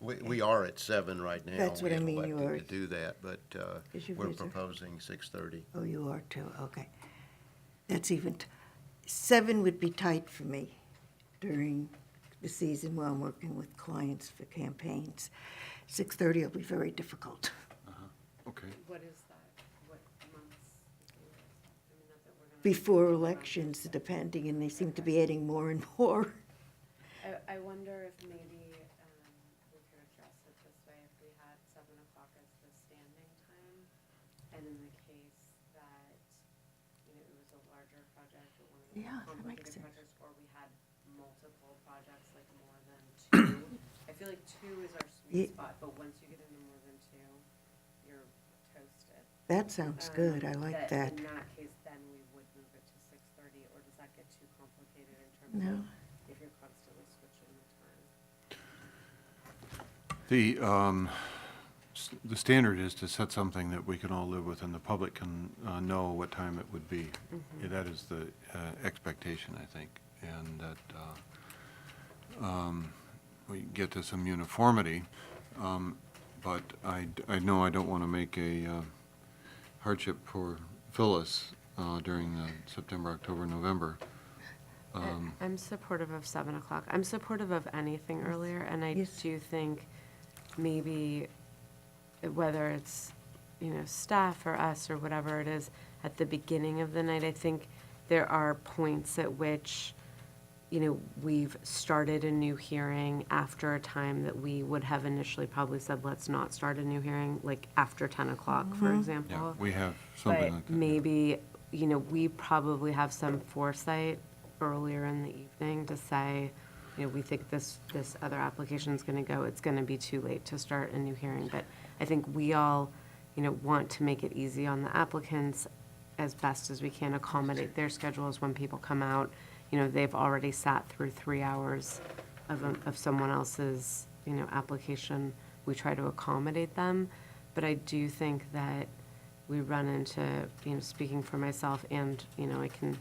We are at 7 right now. That's what I mean, you We are. elected to do that, but Is your we're visitor? proposing 6:30. Oh, you are too, okay. That's even, 7 would be tight for me during the season while I'm working with clients for campaigns. 6:30 will be very difficult. Okay. What is that? What months? I mean, not that we're gonna- Before elections, depending, and they seem to be adding more and more. I wonder if maybe we could address it this way, if we had 7 o'clock as the standing time, and in the case that, it was a larger project or one of the Yeah, more that makes complicated sense. projects, or we had multiple projects, like more than 2. I feel like 2 is our Ye- sweet spot, but once you get into more than 2, you're toasted. That sounds good, I like that. In that case, then we would move it to 6:30, or does that get too complicated in terms No. of if you're constantly switching the time? The standard is to set something that we can all live with and the public can know what time it would be. Yeah, that is the expectation, I think, and that we get to some uniformity. But I know I don't want to make a hardship for Phyllis during the September, October, November. I'm supportive of 7 o'clock. I'm supportive of anything earlier, and I Yes. do think maybe whether it's, staff or us or whatever it is, at the beginning of the night, I think there are points at which, we've started a new hearing after a time that we would have initially probably said, let's not start a new hearing, like after 10 o'clock, for example. Yeah, we have something like But that. maybe, we probably have some foresight earlier in the evening to say, we think this other application is going to go, it's going to be too late to start a new hearing. But I think we all, want to make it easy on the applicants as best as we can, accommodate their schedules when people come out. They've already sat through 3 hours of someone else's, application. We try to accommodate them. But I do think that we run into, speaking for myself and, I can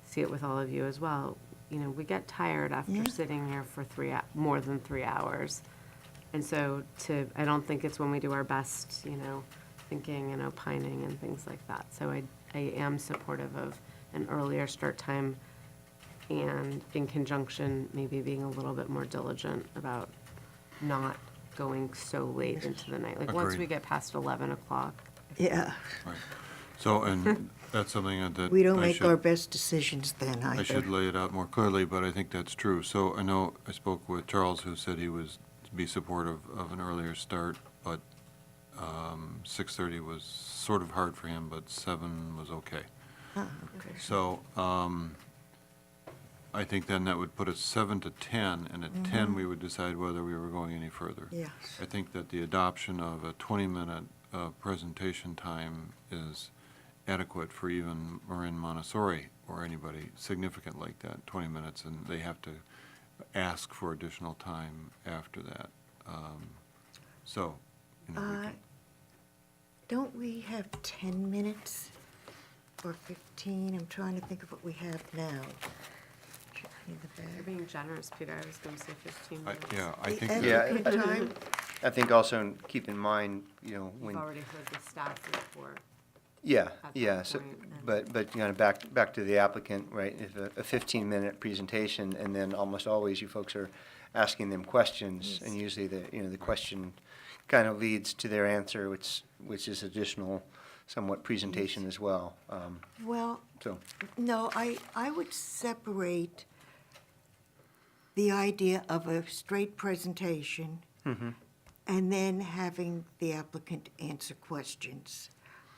see it with all of you as well, we get tired after sitting here for more than 3 hours. And so I don't think it's when we do our best, thinking and opining and things like that. So I am supportive of an earlier start time and in conjunction, maybe being a little bit more diligent about not going so late into the night. Like, once Agreed. we get past 11 o'clock. Yeah, Right. So, and that's something that we don't I make should- our best decisions then either. I should lay it out more clearly, but I think that's true. So I know I spoke with Charles, who said he was to be supportive of an earlier start, but 6:30 was sort of hard for him, but 7 was okay. Ah, okay. So I think then that would put us 7 to 10, and at 10, we would decide whether we were going any further. Yes. I think that the adoption of a 20-minute presentation time is adequate for even Marin Montessori or anybody significant like that, 20 minutes, and they have to ask for additional time after that. So, we can- Don't we have 10 minutes or 15? I'm trying to think of what we have now. In the You're back. being generous, Peter. I was going to say 15 minutes. I think The that, Yeah. time, I think also keep in mind, You've when, already heard the staff report. yeah, at yeah, that so, point. but, back to the applicant, right? If a 15-minute presentation, and then almost always you folks are asking them questions, and usually the question kind of leads to their answer, which is additional somewhat presentation as well. well, So, no, I would separate the idea of a straight presentation and then having the applicant answer questions.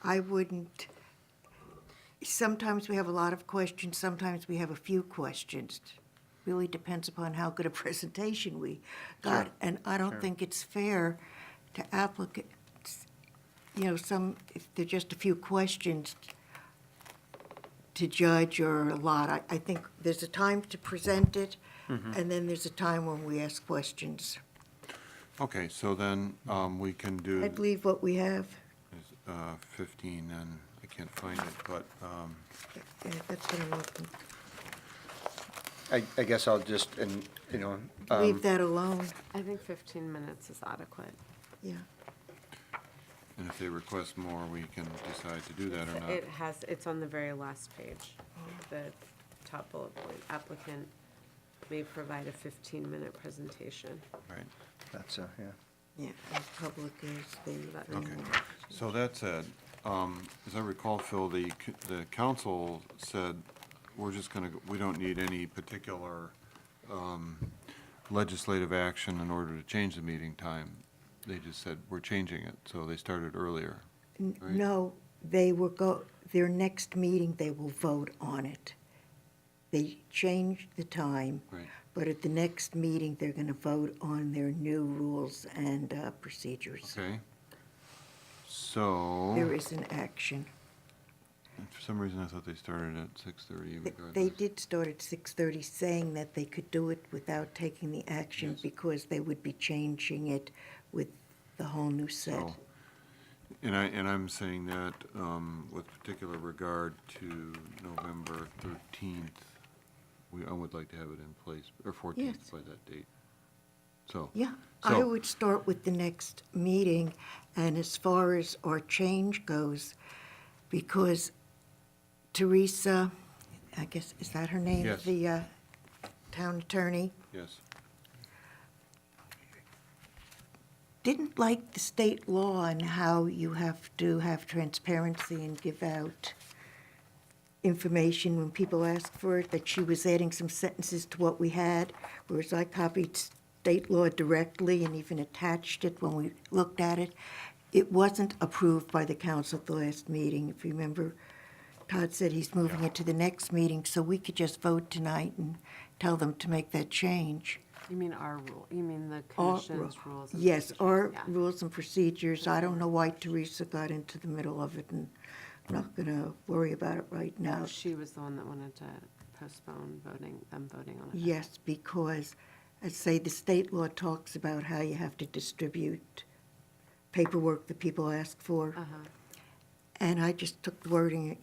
I wouldn't, sometimes we have a lot of questions, sometimes we have a few questions. Really depends upon how good a presentation we got. Sure, And I don't sure. think it's fair to applicants, if they're just a few questions to judge or a lot. I think there's a time to present it, and then there's a time when we ask questions. okay, so then we can do I'd leave what we have. 15, and I can't find it, but, Yeah, that's what I'm looking. I guess I'll just, Leave that alone, I think 15 minutes is adequate. yeah. and if they request more, we can decide to do that or not. It's on the very last page, the top bullet point. Applicant may provide a 15-minute presentation. Right. that's, yeah. Yeah, and public is the. Okay. So that said, as I recall, Phil, the council said, we're just gonna, we don't need any particular legislative action in order to change the meeting time. They just said, we're changing it, so they started earlier. Right. No, their next meeting, they will vote on it. They changed the time. Right. But at the next meeting, they're going to vote on their new rules and procedures. Okay. So, There is an action. for some reason, I thought they started at 6:30 regardless. They did start at 6:30, saying that they could do it without taking the action Yes. because they would be changing it with the whole new set. So, and I'm saying that with particular regard to November 13th, I would like to have it in place, or 14th Yes. by that date. So. Yeah, I So- would start with the next meeting, and as far as our change goes, because Teresa, I guess, is that her name? Yes. The town attorney, Yes, didn't like the state law and how you have to have transparency and give out information when people ask for it, that she was adding some sentences to what we had, whereas I copied state law directly and even attached it when we looked at it. It wasn't approved by the council at the last meeting. If you remember, Todd said he's moving it to the next meeting, so we could just vote tonight and tell them to make that change. You mean our rule, you mean the Our commission's rules? and Yes, procedures? our Yeah. rules and procedures. I don't know why Teresa got into the middle of it, and I'm not going to worry about it right now. She was the one that wanted to postpone voting on it. Yes, because, as say, the state law talks about how you have to distribute paperwork that people ask for. Uh-huh. And I just took the wording,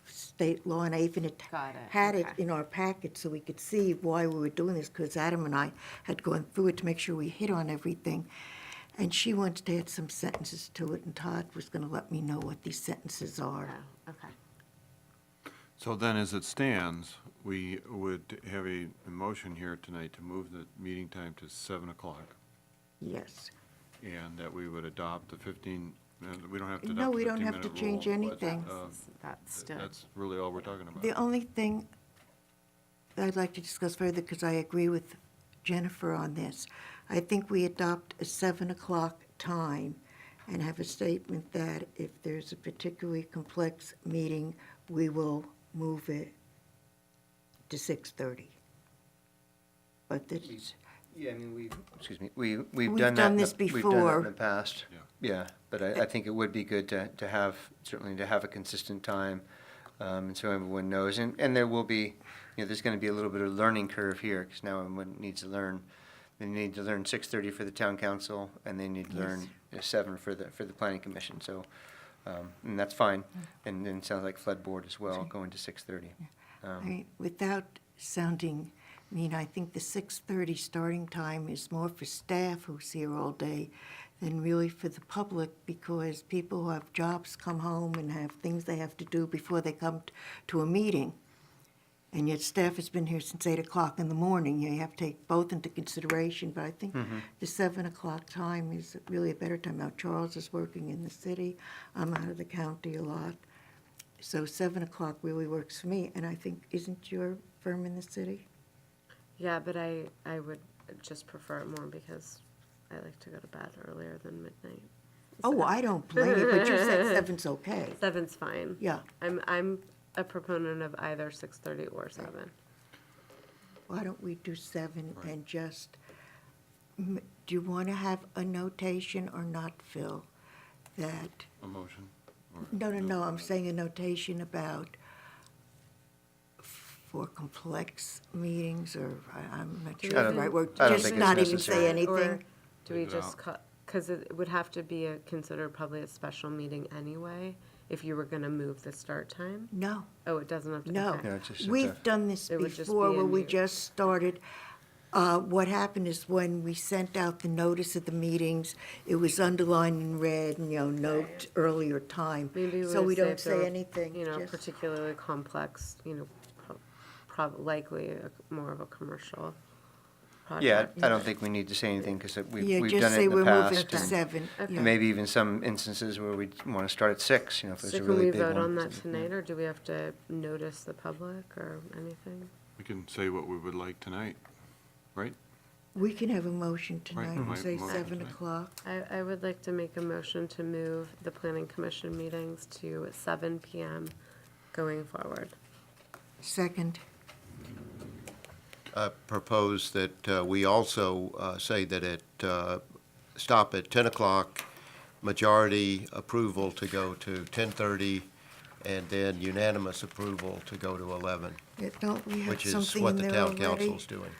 state law, and I even Got it, had it okay. in our packet so we could see why we were doing this, because Adam and I had gone through it to make sure we hit on everything. And she wanted to add some sentences to it, and Todd was going to let me know what these sentences are. Oh, okay. So then, as it stands, we would have a motion here tonight to move the meeting time to 7 o'clock, Yes. and that we would adopt the 15, we don't have to adopt No, the we don't have to 15-minute change rule, but, anything. That's stood. That's really all we're talking about. The only thing that I'd like to discuss further, because I agree with Jennifer on this, I think we adopt a 7 o'clock time and have a statement that if there's a particularly complex meeting, we will move it to 6:30. But that's, Yeah, I mean, we've We've done that. done in the- this We've done that before. in the past. Yeah, but I think it would be good to have, certainly to have a consistent time, and so everyone knows. And there will be, there's gonna be a little bit of learning curve here, because now everyone needs to learn. They need to learn 6:30 for the town council, and they need to learn 7 for the planning commission, so, and that's fine. And then it sounds like flood board as well, going to 6:30. without sounding mean, I think the 6:30 starting time is more for staff who's here all day than really for the public, because people who have jobs come home and have things they have to do before they come to a meeting. And yet staff has been here since 8 o'clock in the morning. You have to take both into consideration, but I think the 7 o'clock time is really a better time. Now, Charles is working in the city. I'm out of the county a lot. So 7 o'clock really works for me, and I think, isn't your firm in the city? Yeah, but I would just prefer it more because I like to go to bed earlier than midnight. Oh, I don't blame you, but you said 7's okay. 7's fine. Yeah. I'm a proponent of either 6:30 or 7. Why don't we do 7 and just, do you want to have a notation or not, Phil? That, A motion? or- no, I'm saying a notation about for complex meetings, or I'm not Do sure we the even- right word. I don't Just think it's not even necessary. say Or anything. do we Leave it just out. cut, because it would have to be considered probably a special meeting anyway, if you were gonna move the start time? No, Oh, it doesn't have to? no. okay. Yeah, it's just We've done this It would just before be a where we new- just started. What happened is when we sent out the notice of the meetings, it was underlined in red and, note earlier time. Maybe So we would don't if there say were, anything. just- particularly complex, likely more of a commercial Yeah, project. I don't think we need to say anything, because Yeah, we've just done it say in the we're moving past. to and- 7. Okay. yeah. And maybe even some instances where we want to start at 6, if So there's a can really we big vote on one. that tonight, or do we have to notice the public or anything? We can say what we would like tonight, right? We can have a motion tonight and Right, say motion 7 tonight. o'clock. I would like to make a motion to move the planning commission meetings to 7 PM going forward. Second, Propose that we also say that it stop at 10 o'clock, majority approval to go to 10:30, and then unanimous approval to go to 11, yeah, don't we have which is something what in the there town already? council's doing.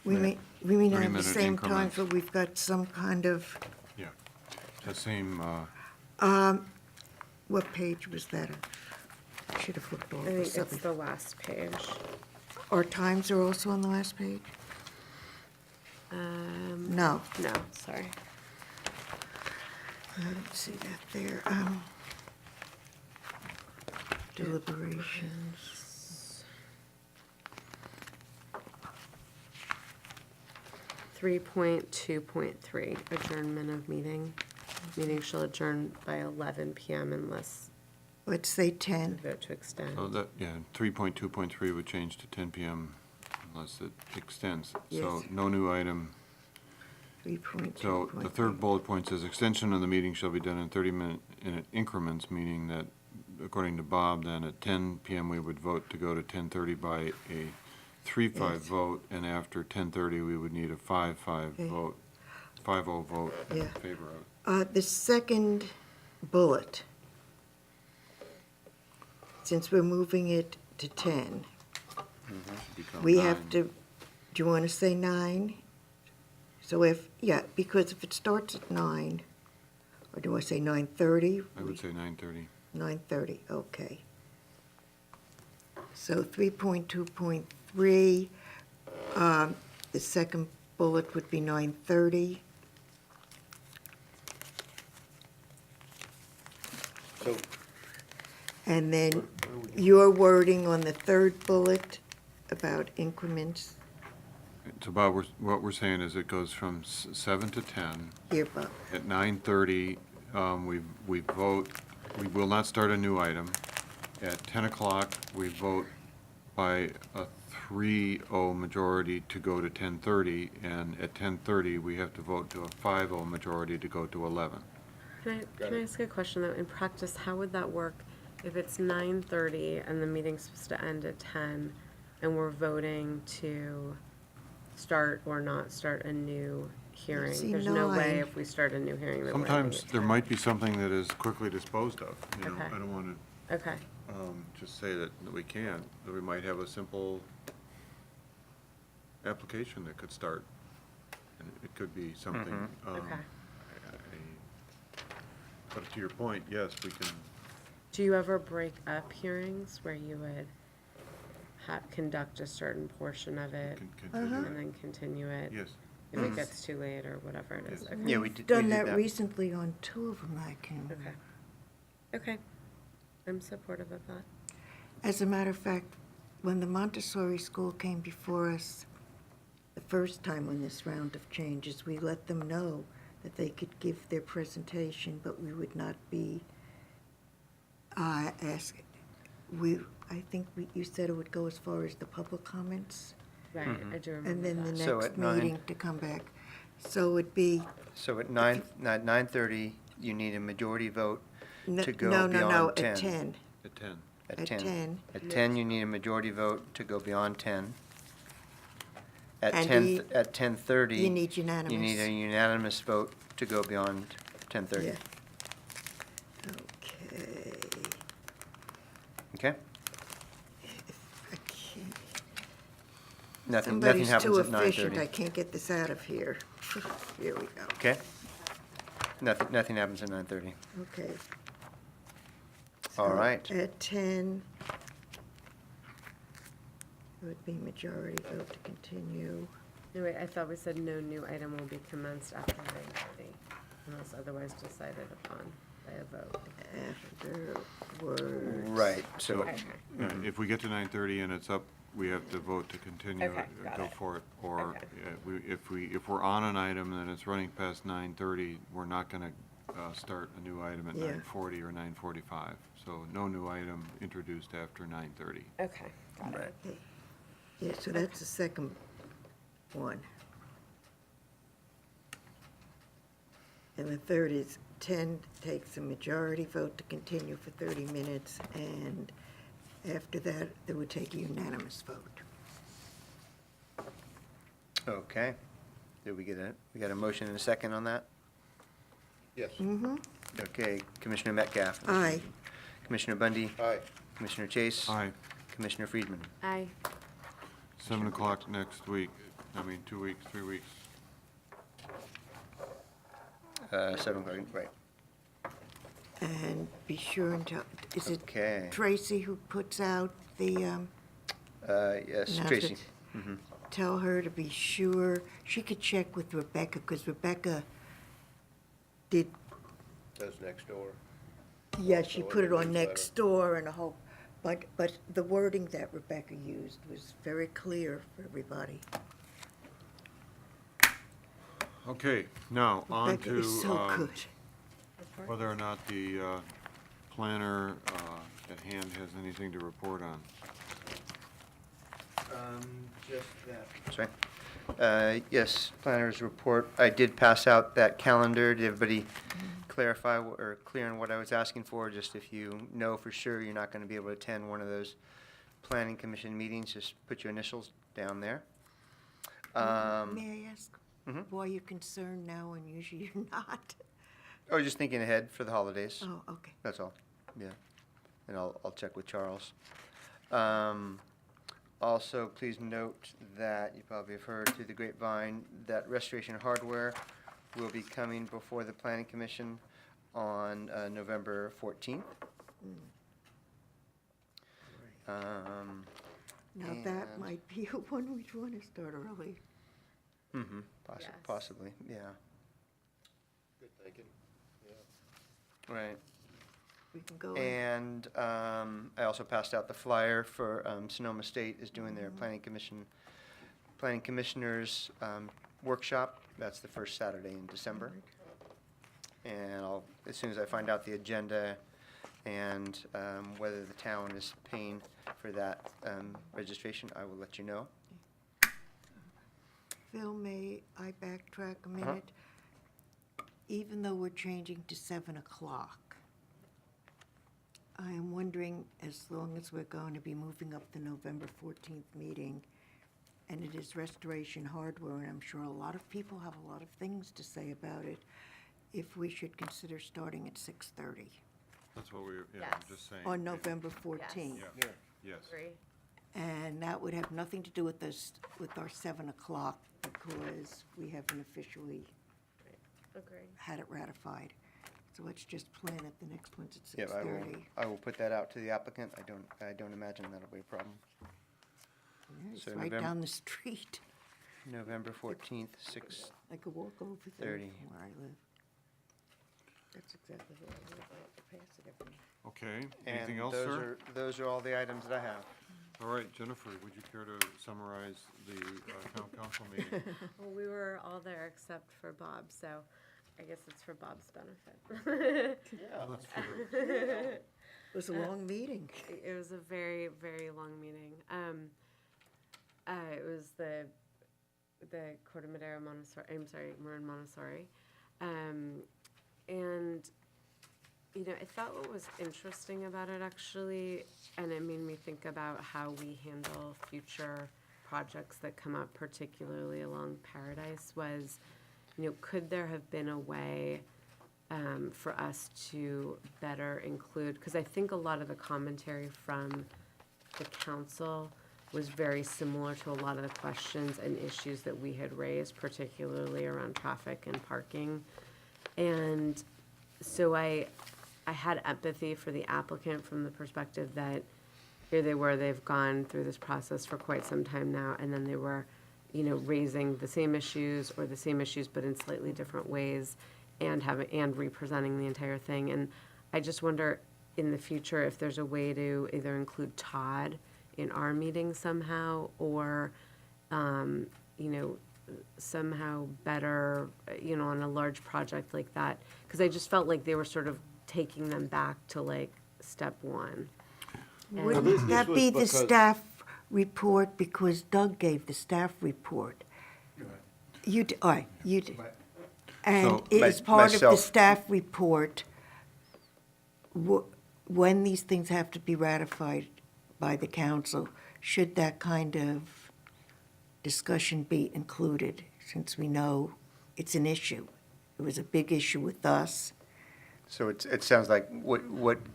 We may not have the 30-minute same time, increments. but we've got some kind of, Yeah. The same, what page was that? I should have looked all I this think up. it's the last page. Our times are also on the last page? No, No, sorry. I don't see that there. Deliberations. 3.2.3, adjournment of meeting. Meeting shall adjourn by 11 PM unless Let's say we 10. vote to extend. so that, 3.2.3 would change to 10 PM unless it extends. So Yes. no new item. 3.2. So the third bullet point says, extension of the meeting shall be done in 30-minute increments, meaning that, according to Bob, then at 10 PM, we would vote to go to 10:30 by a 3-5 Yes. vote, and after 10:30, we would need a 5-5 Okay. vote, 5-0 vote in Yeah. favor of. The second bullet, since we're moving it to 10, Become we have 9. to, do you want to say 9? So because if it starts at 9, or do I say 9:30? I would say 9:30. 9:30, okay. So 3.2.3, the second bullet would be 9:30. So, And then your wording on the third bullet about increments, It's about, what we're saying is it goes from 7 to 10. here, Bob. At 9:30, we vote, we will not start a new item. At 10 o'clock, we vote by a 3-0 majority to go to 10:30, and at 10:30, we have to vote to a 5-0 majority to go to 11. Can I ask a question though? In practice, how would that work if it's 9:30 and the meeting's supposed to end at 10 and we're voting to start or not start a new hearing? See, There's no way 9. if we start a new hearing that we're ending Sometimes at there 10. might be something that is quickly disposed of, you know? Okay. I don't want Okay, to just say that we can't, that we might have a simple application that could start, and it could be something. okay. But to your point, yes, we can, Do you ever break up hearings where you would conduct a certain portion of it can continue. and then continue it? Yes. If it gets too late or whatever it is? Yes. Okay. Yeah, we We've did done that recently on 2 of them, I can. Okay. Okay. I'm supportive of that. As a matter of fact, when the Montessori school came before us the first time on this round of changes, we let them know that they could give their presentation, but we would not be asked. I think you said it would go as far as the public comments, Right, I do remember and then the that. So next at 9. meeting to come back. So it'd be, So at 9:30, you need a majority vote no, to go no, beyond 10. at 10. At 10. At At 10. 10. At 10, you need a majority vote to go beyond 10. At And 10, at 10:30. you need unanimous. You need a unanimous vote to go beyond 10:30. Yeah. Okay. Okay? I can't. Nothing Somebody's happens too at efficient, 9:30. I can't get this out of here. Here we go. Okay? Nothing happens at 9:30. Okay. All So right. At 10, it would be majority vote to continue. No, wait, I thought we said no new item will be commenced after 9:30 unless otherwise decided upon by a vote. Afterwards. Right, so, Okay. Yeah, If we get to 9:30 and it's up, we have to vote to continue Okay, it, got go it. for it. Or Okay. if we're on an item and it's running past 9:30, we're not going to start a new item at Yeah. 9:40 or 9:45. So no new item introduced after 9:30. Okay, got it. right. Okay. Yeah, so that's the second one. And the third is 10 takes a majority vote to continue for 30 minutes, and after that, they would take a unanimous vote. Okay. Did we got a motion and a second on that? yes. Mm-hmm. Okay, Commissioner Metcalf. Aye. Commissioner Bundy. Aye. Commissioner Chase. Aye. Commissioner Friedman. Aye. 7 o'clock next week, 2 weeks, 3 weeks. 7 o'clock, right. And be sure and tell, is it Okay. Tracy who puts out the, Yes, Tracy. announcements? Tell her to be sure, she could check with Rebecca, because Rebecca did, That's next door. yeah, she So put in it the on newsletter. next door and a whole, but the wording that Rebecca used was very clear for everybody. Okay, now on Rebecca to is so good. whether or not the planner at hand has anything to report on. Just that. Sorry. Yes, planner's report. I did pass out that calendar. Did everybody clarify or clear on what I was asking for? Just if you know for sure you're not going to be able to attend one of those planning commission meetings, just put your initials down there. May I ask Mhm. why you're concerned now and usually you're not? I was just thinking ahead for the holidays. Oh, okay. That's all, yeah. And I'll check with Charles. Also, please note that you probably have heard through the grapevine that Restoration Hardware will be coming before the Planning Commission on November 14th. Now, that And- might be one we'd want to start early. Yes. Possibly, yeah, Good thinking, yeah. right. We can go in. And I also passed out the flyer for Sonoma State is doing their planning commissioners workshop. That's the first Saturday in December. And as soon as I find out the agenda and whether the town is paying for that registration, I will let you know. Phil, may I backtrack a minute? Even though we're changing to 7 o'clock, I am wondering, as long as we're going to be moving up the November 14th meeting, and it is Restoration Hardware, and I'm sure a lot of people have a lot of things to say about it, if we should consider starting at 6:30 That's what we, yeah, I'm Yes. just saying. on November 14th. Yeah, yes. Agree. And that would have nothing to do with this, with our 7 o'clock, because we haven't officially Agree. had it ratified. So let's just plan it, the next one's at Yeah, 6:30. I will put that out to the applicant. I don't imagine that'll be a problem. Yeah, It's So right November- down the street. November 14th, 6. I could walk over there 30. from where I live. That's exactly where I live, I have to pass it every. Okay, And anything else, those sir? are- Those are all the items that I have. All right, Jennifer, would you care to summarize the town council meeting? Well, we were all there except for Bob, so I guess it's for Bob's benefit. Well, that's for the- It was a long meeting. It was a very, very long meeting. It was the Corte Madera Montessori, I'm sorry, Marin Montessori. And, you know, I thought what was interesting about it actually, and it made me think about how we handle future projects that come up, particularly along Paradise, was, you know, could there have been a way for us to better include, because I think a lot of the commentary from the council was very similar to a lot of the questions and issues that we had raised, particularly around traffic and parking. And so I had empathy for the applicant from the perspective that here they were, they've gone through this process for quite some time now, and then they were, you know, raising the same issues or the same issues but in slightly different ways and representing the entire thing. And I just wonder in the future if there's a way to either include Todd in our meeting somehow or, you know, somehow better, you know, on a large project like that. Because I just felt like they were sort of taking them back to like step one. Wouldn't that be the staff report, because Doug gave the staff report? You, all right, you did. And So- it is part of the Myself. staff report, when these things have to be ratified by the council, should that kind of discussion be included, since we know it's an issue? It was a big issue with us. So it sounds like what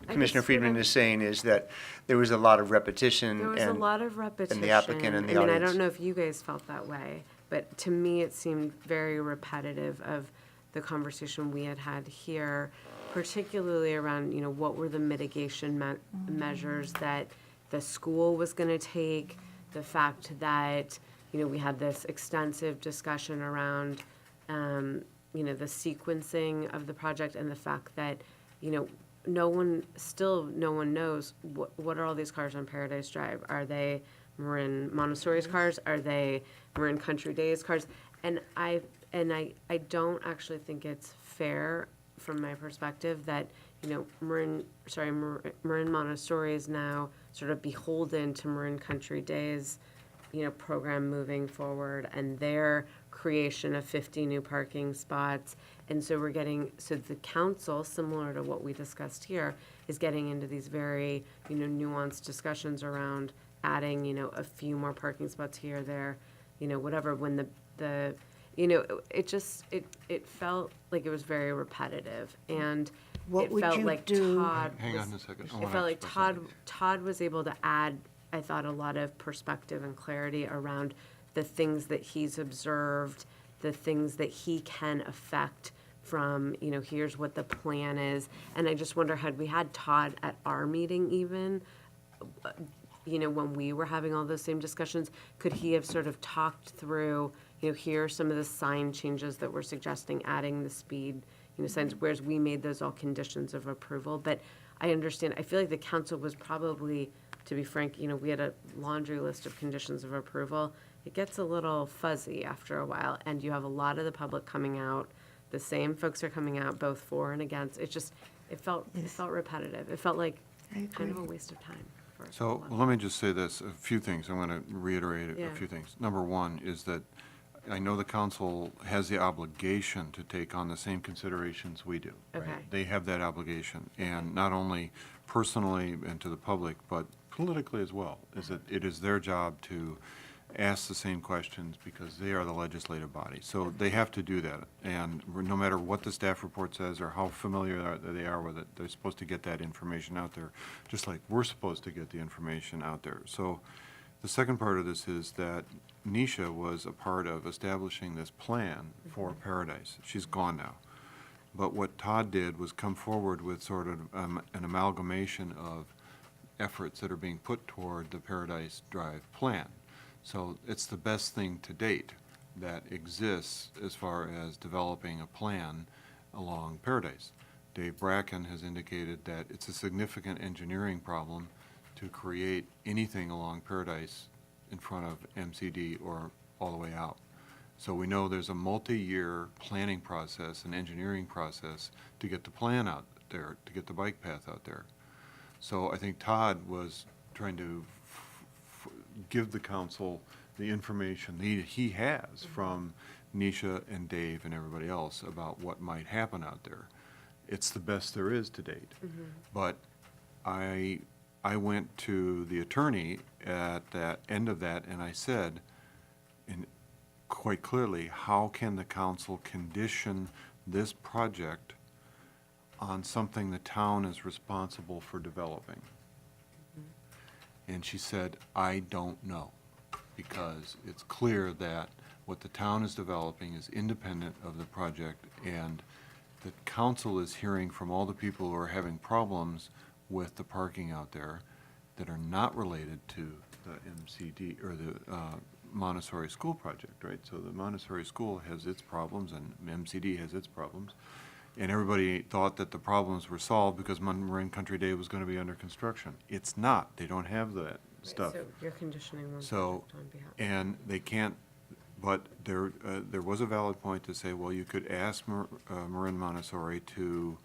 I Commissioner just Friedman sort of- is saying is that there was a lot of repetition. There was a and- lot of repetition. applicant and the I mean, I audience. don't know if you guys felt that way, but to me, it seemed very repetitive of the conversation we had had here, particularly around, you know, what were the mitigation measures that the school was going to take, the fact that, you know, we had this extensive discussion around, you know, the sequencing of the project and the fact that, you know, no one knows what are all these cars on Paradise Drive? Are they Marin Montessori's cars? Are they Marin Country Days cars? And I don't actually think it's fair from my perspective that, you know, Marin Montessori is now sort of beholden to Marin Country Days, you know, program moving forward and their creation of 50 new parking spots. And so so the council, similar to what we discussed here, is getting into these very, you know, nuanced discussions around adding, you know, a few more parking spots here, there, you know, whatever, when the you know, it felt like it was very repetitive. And What it would felt you like do- Todd Hang was- on a second. I It wanna felt like express Todd something. Todd was able to add, I thought, a lot of perspective and clarity around the things that he's observed, the things that he can affect from, here's what the plan is. And I just wonder, had we had Todd at our meeting even, when we were having all those same discussions, could he have sort of talked through, here are some of the sign changes that we're suggesting, adding the speed, signs, whereas we made those all conditions of approval. But I understand, I feel like the council was probably, to be frank, we had a laundry list of conditions of approval. It gets a little fuzzy after a while, and you have a lot of the public coming out. The same folks are coming out, both for and against. It felt repetitive. It felt like I kind of a agree. waste of time. For a So lot of let me just say this, a few things. I'm going to reiterate a Yeah. few things. Number one is that I know the council has the obligation to take on the same considerations we do. right? Okay. They have that obligation, and not only personally and to the public, but politically as well, is that it is their job to ask the same questions because they are the legislative body. So they have to do that, and no matter what the staff report says or how familiar they are with it, they're supposed to get that information out there, just like we're supposed to get the information out there. So the second part of this is that Nisha was a part of establishing this plan for Paradise. She's gone now. But what Todd did was come forward with sort of an amalgamation of efforts that are being put toward the Paradise Drive plan. So it's the best thing to date that exists as far as developing a plan along Paradise. Dave Bracken has indicated that it's a significant engineering problem to create anything along Paradise in front of MCD or all the way out. So we know there's a multi-year planning process and engineering process to get the plan out there, to get the bike path out there. So I think Todd was trying to give the council the information he has from Nisha and Dave and everybody else about what might happen out there. It's the best there is to date. But I went to the attorney at that end of that, and I said, quite clearly, how can the council condition this project on something the town is responsible for developing? And she said, I don't know, because it's clear that what the town is developing is independent of the project, and the council is hearing from all the people who are having problems with the parking out there that are not related to the MCD or the Montessori school project, right? So the Montessori school has its problems and MCD has its problems. And everybody thought that the problems were solved because Marin Country Day was going to be under construction. It's not. They don't have that stuff. So you're conditioning one So, project on behalf. and they can't, but there was a valid point to say, well, you could ask Marin Montessori to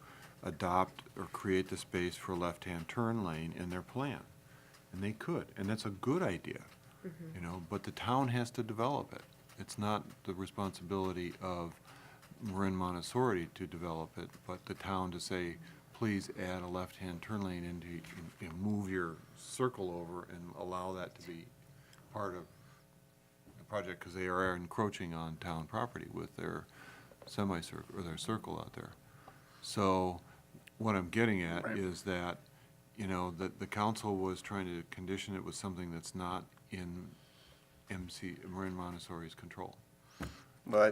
adopt or create the space for a left-hand turn lane in their plan. And they could, and that's a good idea, but the town has to develop it. It's not the responsibility of Marin Montessori to develop it, but the town to say, please add a left-hand turn lane into, move your circle over and allow that to be part of the project, because they are encroaching on town property with their semicircle, or their circle out there. So what I'm getting at is that, that the council was trying to condition it with something that's not in Marin Montessori's control. Well,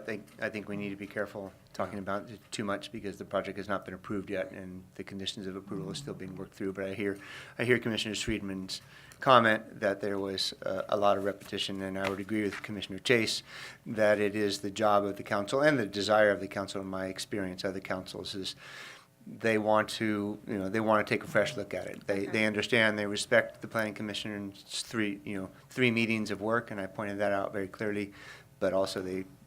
I think we need to be careful talking about it too much because the project has not been approved yet and the conditions of approval are still being worked through. But I hear Commissioner Friedman's comment that there was a lot of repetition, and I would agree with Commissioner Chase that it is the job of the council and the desire of the council, in my experience of the councils, is they want to take a fresh look at it. They understand, they respect the planning commissioner's three meetings of work, and I pointed that out very clearly. But also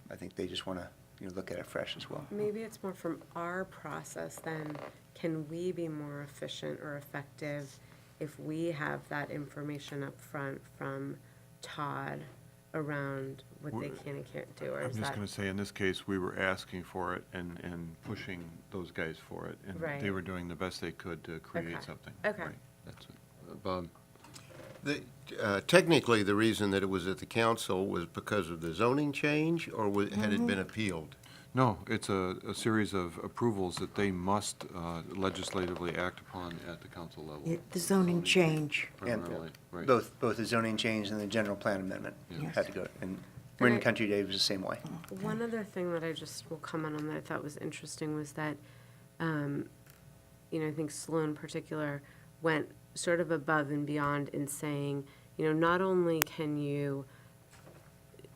I think they just want to look at it fresh as well. Maybe it's more from our process then, can we be more efficient or effective if we have that information up front from Todd around what they can and can't do, or I'm is just that? going to say, in this case, we were asking for it and pushing those guys for it. And they Right. were doing the best they could to create Okay. something. Okay. Right. That's it. Bob? Technically, the reason that it was at the council was because of the zoning change, or had it been appealed? No, it's a series of approvals that they must legislatively act upon at the council level. The zoning change. Primarily, right. Both the zoning change and the general plan amendment Yeah. had to go, and Marin Country Day was the same way. One other thing that I just will comment on that I thought was interesting was that, I think Sloan in particular went sort of above and beyond in saying, not only can you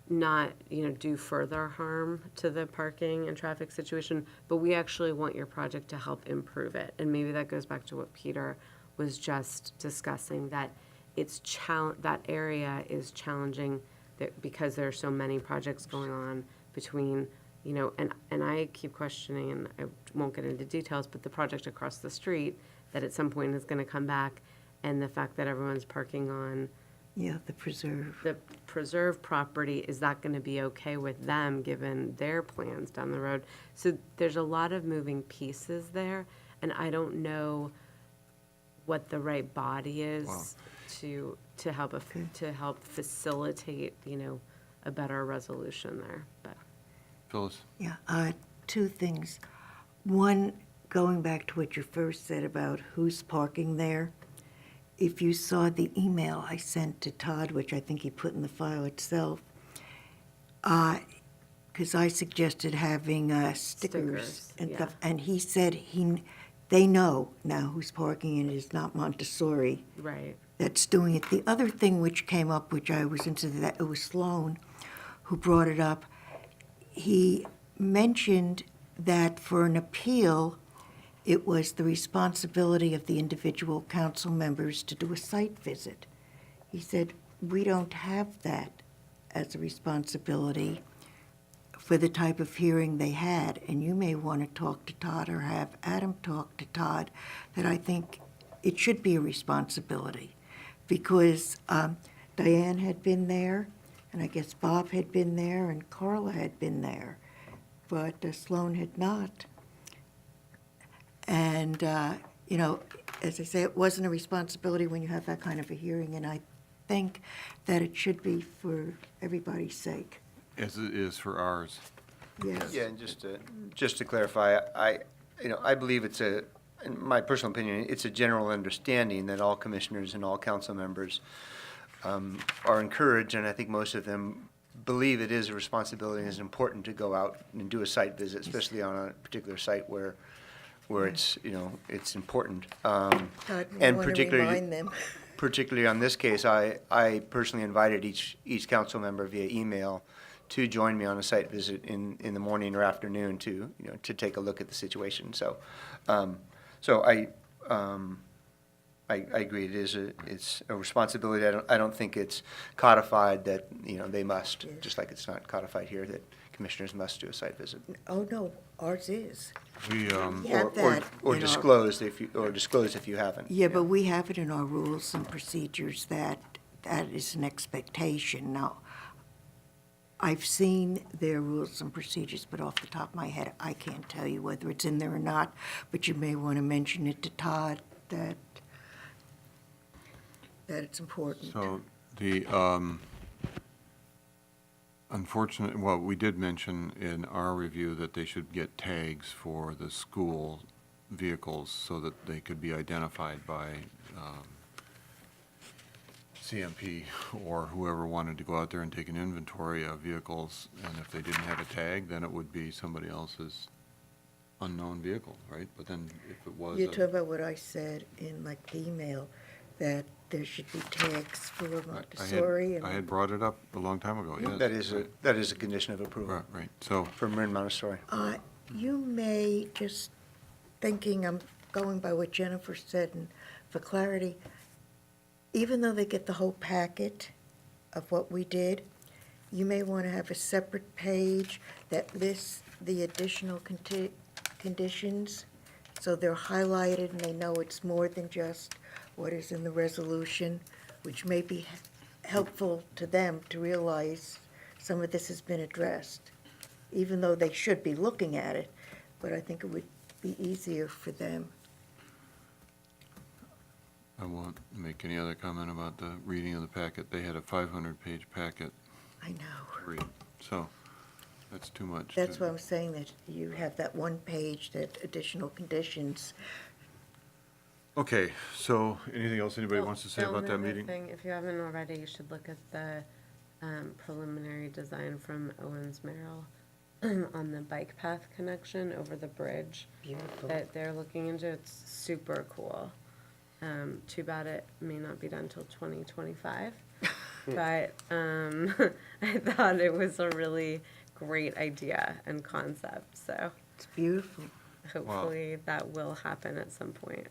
not, do further harm to the parking and traffic situation, but we actually want your project to help improve it. And maybe that goes back to what Peter was just discussing, that that area is challenging because there are so many projects going on between, and I keep questioning, and I won't get into details, but the project across the street that at some point is going to come back, and the fact that everyone's parking on Yeah, the preserve. the preserve property, is that going to be okay with them, given their plans down the road? So there's a lot of moving pieces there, and I don't know what the right body is to help to help facilitate, a better resolution there. But Phyllis? Yeah, two things. One, going back to what you first said about who's parking there, if you saw the email I sent to Todd, which I think he put in the file itself, because I suggested having stickers and yeah. stuff, and he said they know now who's parking, and it is not Montessori right, that's doing it. The other thing which came up, which I was into, that it was Sloan who brought it up. He mentioned that for an appeal, it was the responsibility of the individual council members to do a site visit. He said, we don't have that as a responsibility for the type of hearing they had. And you may want to talk to Todd or have Adam talk to Todd, that I think it should be a responsibility. Because Diane had been there, and I guess Bob had been there, and Carla had been there, but Sloan had not. And, as I say, it wasn't a responsibility when you have that kind of a hearing, and I think that it should be for everybody's sake. As it is for ours. Yeah, and just to clarify, I believe it's in my personal opinion, it's a general understanding that all commissioners and all council members are encouraged, and I think most of them believe it is a responsibility and is important to go out and do a site visit, especially on a particular site where it's, it's important. Todd, And want to particularly, remind them. particularly on this case, I personally invited each council member via email to join me on a site visit in the morning or afternoon to take a look at the situation. So, I agree. It's a responsibility. I don't think it's codified that they must, just like it's not codified here that commissioners must do a site visit. Oh, no, ours is. We, Yeah. Have that Or in our- disclosed if you haven't. Yeah, but we have it in our rules and procedures that is an expectation. Now, I've seen their rules and procedures, but off the top of my head, I can't tell you whether it's in there or not, but you may want to mention it to Todd that it's important. So the unfortunate, well, we did mention in our review that they should get tags for the school vehicles so that they could be identified by CMP or whoever wanted to go out there and take an inventory of vehicles. And if they didn't have a tag, then it would be somebody else's unknown vehicle, right? But then if it was You're talking about what I said in like the email, that there should be tags for Montessori and. I had brought it up a long time ago, yes. That is a condition of approval Right, right. So, for Marin Montessori. You may, just thinking, I'm going by what Jennifer said, and for clarity, even though they get the whole packet of what we did, you may want to have a separate page that lists the additional conditions, so they're highlighted and they know it's more than just what is in the resolution, which may be helpful to them to realize some of this has been addressed, even though they should be looking at it, but I think it would be easier for them. I won't make any other comment about the reading of the packet. They had a 500-page packet I know. to read, so that's too much. That's why I'm saying that you have that one page, that additional conditions. Okay, so anything else anybody Well, wants to say the about that only other meeting? thing, if you haven't already, you should look at the preliminary design from Owens Merrill on the bike path connection over the bridge Beautiful. that they're looking into. It's super cool. Too bad it may not be done till 2025. But I thought it was a really great idea and concept. So It's beautiful. hopefully that will happen at some point.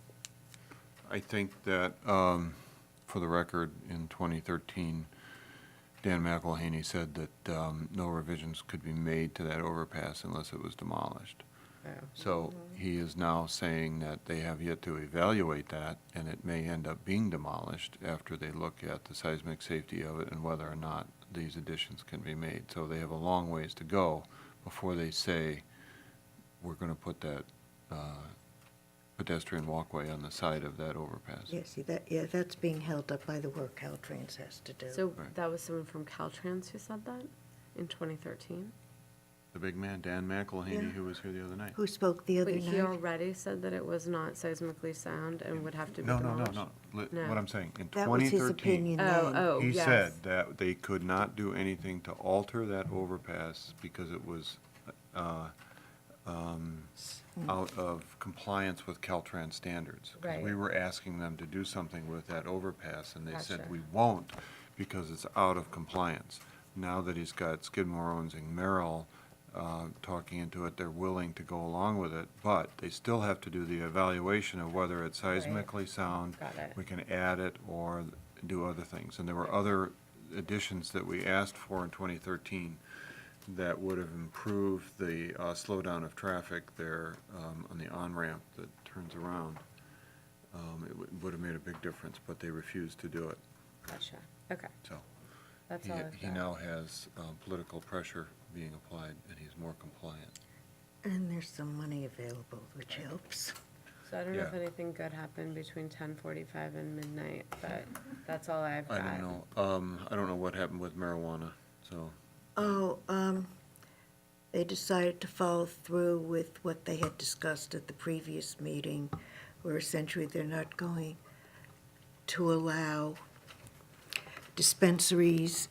I think that, for the record, in 2013, Dan McElhaney said that no revisions could be made to that overpass unless it was demolished. Oh. So he is now saying that they have yet to evaluate that, and it may end up being demolished after they look at the seismic safety of it and whether or not these additions can be made. So they have a long ways to go before they say, we're going to put that pedestrian walkway on the side of that overpass. Yeah, see, that's being held up by the work Caltrans has to do. So Right. that was someone from Caltrans who said that in 2013? The big man, Dan McElhaney, Yeah. who was here the other night. Who spoke the other Wait, he night? already said that it was not seismically sound and would have to be No, demolished? no. No. What I'm saying, in That was his 2013, opinion then. Oh, he yes. said that they could not do anything to alter that overpass because it was out of compliance with Caltrans standards. 'Cause we Right. were asking them to do something with that overpass, and they said, Gotcha. we won't because it's out of compliance. Now that he's got Skidmore, Owens, and Merrill talking into it, they're willing to go along with it, but they still have to do the evaluation of whether it's seismically sound. Got it. We can add it or do other things. And there were other additions that we asked for in 2013 that would have improved the slowdown of traffic there on the on-ramp that turns around. It would have made a big difference, but they refused to do it. Gotcha. Okay, So that's all I've he got. now has political pressure being applied, and he's more compliant. And there's some money available, which helps. So I don't know if Yeah. anything good happened between 10:45 and midnight, but that's all I've got. I don't know. I don't know what happened with marijuana, so. Oh, they decided to follow through with what they had discussed at the previous meeting, where essentially they're not going to allow dispensaries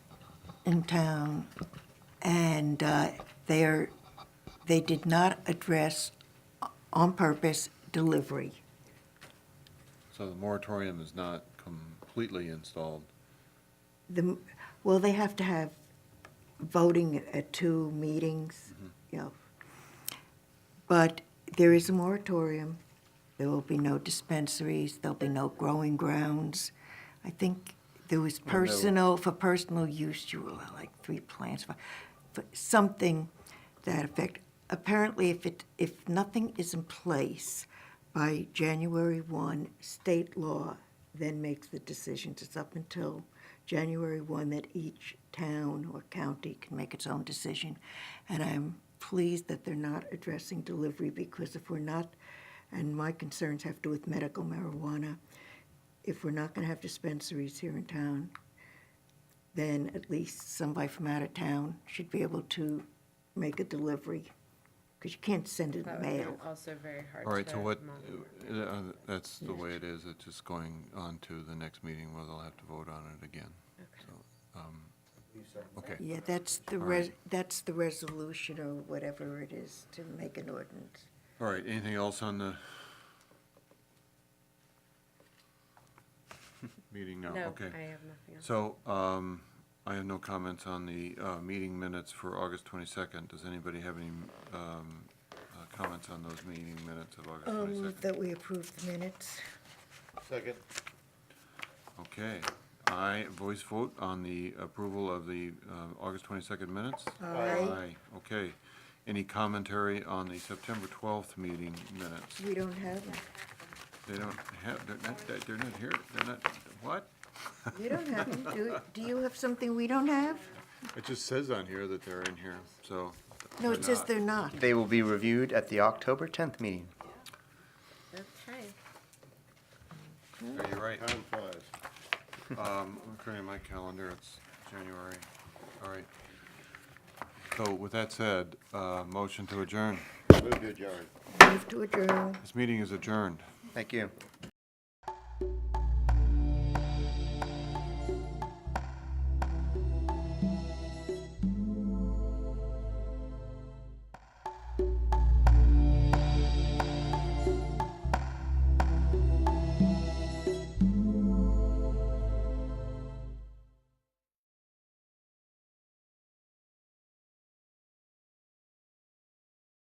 in town, and they did not address on purpose delivery. So the moratorium is not completely installed. Well, they have to have voting at 2 meetings, you know. But there is a moratorium. There will be no dispensaries, there'll be no growing grounds. I think there was for personal use, you will allow like 3 plants, for something that effect. Apparently, if nothing is in place by January 1, state law then makes the decisions. It's up until January 1 that each town or county can make its own decision. And I'm pleased that they're not addressing delivery, because if we're not, and my concerns have to do with medical marijuana, if we're not going to have dispensaries here in town, then at least somebody from out of town should be able to make a delivery, because you can't send it in That the would be mail. also very hard All right, so to what, monitor. that's the way it is. It's just going on to the next meeting where they'll have to vote on it again. Okay. So, okay. Yeah, that's the All right. that's the resolution or whatever it is to make an ordinance. All right, anything else on the meeting now? No, Okay. I have nothing else. So, I have no comments on the meeting minutes for August 22nd. Does anybody have any comments on those meeting minutes of August 22nd? That we approve the minutes. Second. Okay. I voice vote on the approval of the August 22nd minutes? Aye. Okay. Any commentary on the September 12th meeting minutes? We don't have them. They don't have, they're not here, they're not, what? You don't have them. Do you have something we don't have? It just says on here that they're in here, so. No, it says they're not. They will be reviewed at the October 10th meeting. Okay. Are you right? Time flies. According to my calendar, it's January. All right. So with that said, motion to adjourn. Move to adjourn. Move to adjourn. This meeting is adjourned. Thank you.